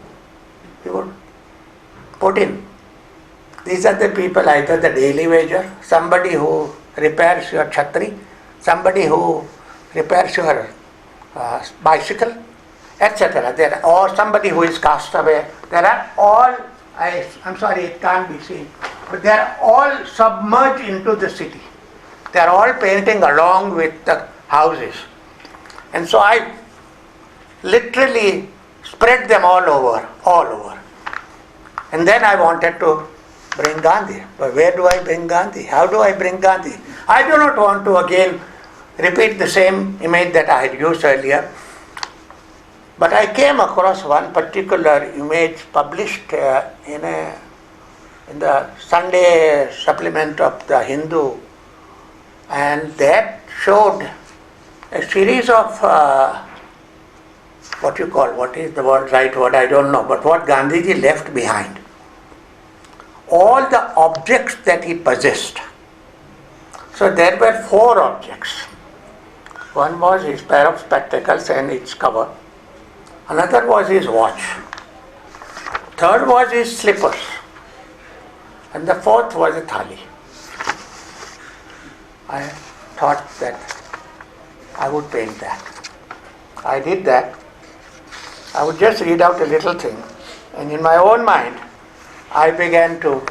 we would put in? These are the people, either the daily wager, somebody who repairs your chhatri, somebody who repairs your bicycle, etc. Or somebody who is cast away. There are all, I'm sorry, it can't be seen, but they are all submerged into the city. They are all painting along with the houses. And so I literally spread them all over. And then I wanted to bring Gandhi. But where do I bring Gandhi? How do I bring Gandhi? I do not want to again repeat the same image that I had used earlier. But I came across one particular image published in the Sunday supplement of the Hindu, and that showed a series of what is the right word, I don't know, but what Gandhiji left behind. All the objects that he possessed. So there were 4 objects. One was his pair of spectacles and its cover. Another was his watch. Third was his slippers. And the fourth was a thali. I thought that I would paint that. I did that. I would just read out a little thing. And in my own mind, I began to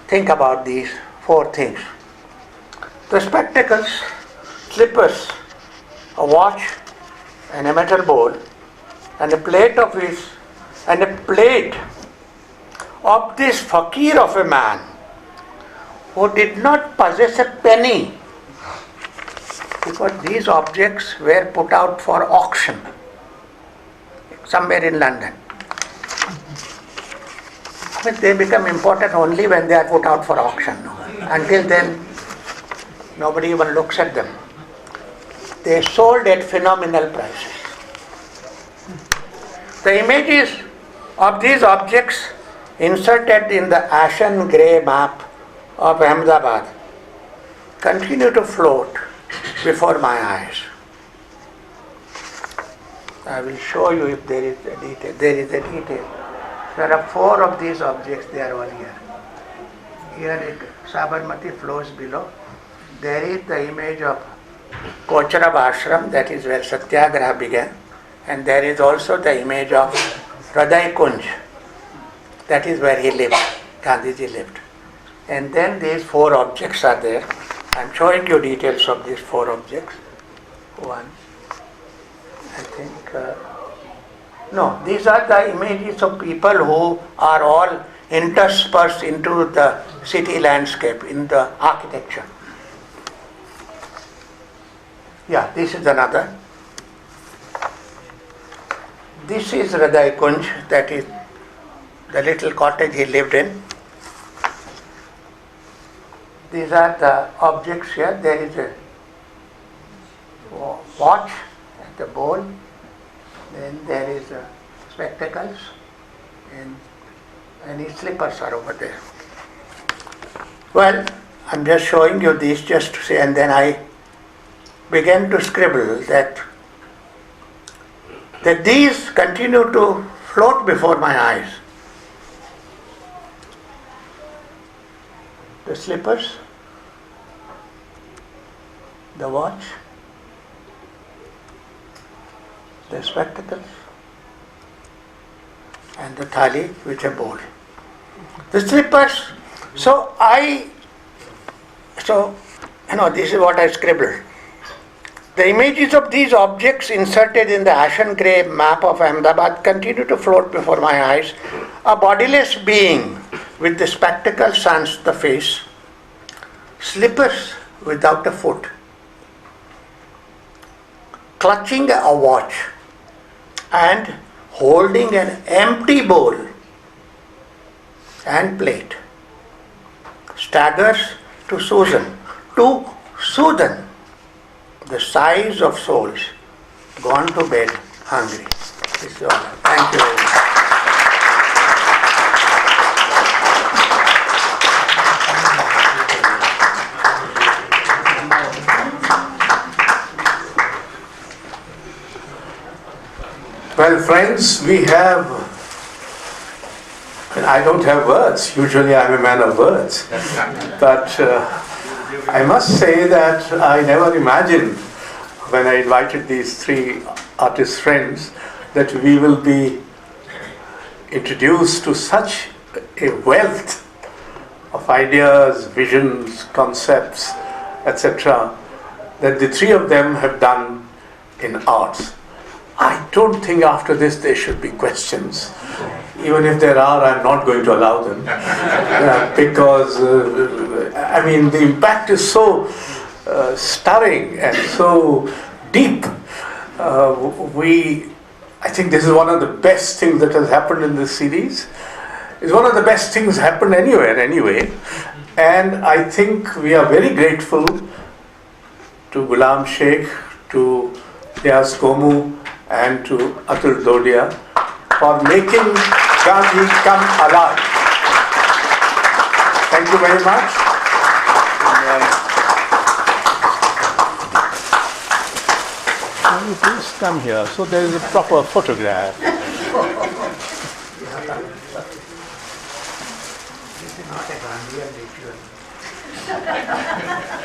think about these 4 things. The spectacles, slippers, a watch, and a metal bowl, and a plate of this fakir of a man who did not possess a penny, because these objects were put out for auction somewhere in London. But they become important only when they are put out for auction. Until then, nobody even looks at them. They sold at phenomenal prices. The images of these objects inserted in the ashen grey map of Ahmedabad continue to float before my eyes. I will show you if there is a detail. There is a detail. There are 4 of these objects, they are all here. Here Sabarmati flows below. There is the image of Kocharab Ashram, that is where Satyagraha began. And there is also the image of Hriday Kunj, that is where he lived, Gandhiji lived. And then these 4 objects are there. I am showing you details of these 4 objects. One, I think, no, these are the images of people who are all interspersed into the city landscape, in the architecture. Yeah, this is another. This is Hriday Kunj, that is the little cottage he lived in. These are the objects here. There is a watch at the bowl. Then there is spectacles, and his slippers are over there. Well, I'm just showing you these just to say, and then I began to scribble that these continue to float before my eyes. The slippers, the watch, the spectacles, and the thali with a bowl. The slippers, this is what I scribbled. The images of these objects inserted in the ashen grey map of Ahmedabad continue to float before my eyes. A bodiless being with the spectacles sans the face, slippers without a foot, clutching a watch and holding an empty bowl and plate, staggers to soothe the sighs of souls gone to bed hungry. This is all. Thank you very much. Well, friends, we have, I don't have words. Usually I'm a man of words. But I must say that I never imagined when I invited these 3 artist friends that we will be introduced to such a wealth of ideas, visions, concepts, etc., that the three of them have done in arts. I don't think after this there should be questions. Even if there are, I'm not going to allow them. Because, I mean, the impact is so stirring and so deep. I think this is one of the best things that has happened in this series. It's one of the best things happened anywhere anyway. And I think we are very grateful to GULAM Sheikh, to KOMU, and to ATUL DODIYA for making Gandhi come alive. Thank you very much. Can you please come here? So there is a proper photograph. This is not a Gandhian ritual.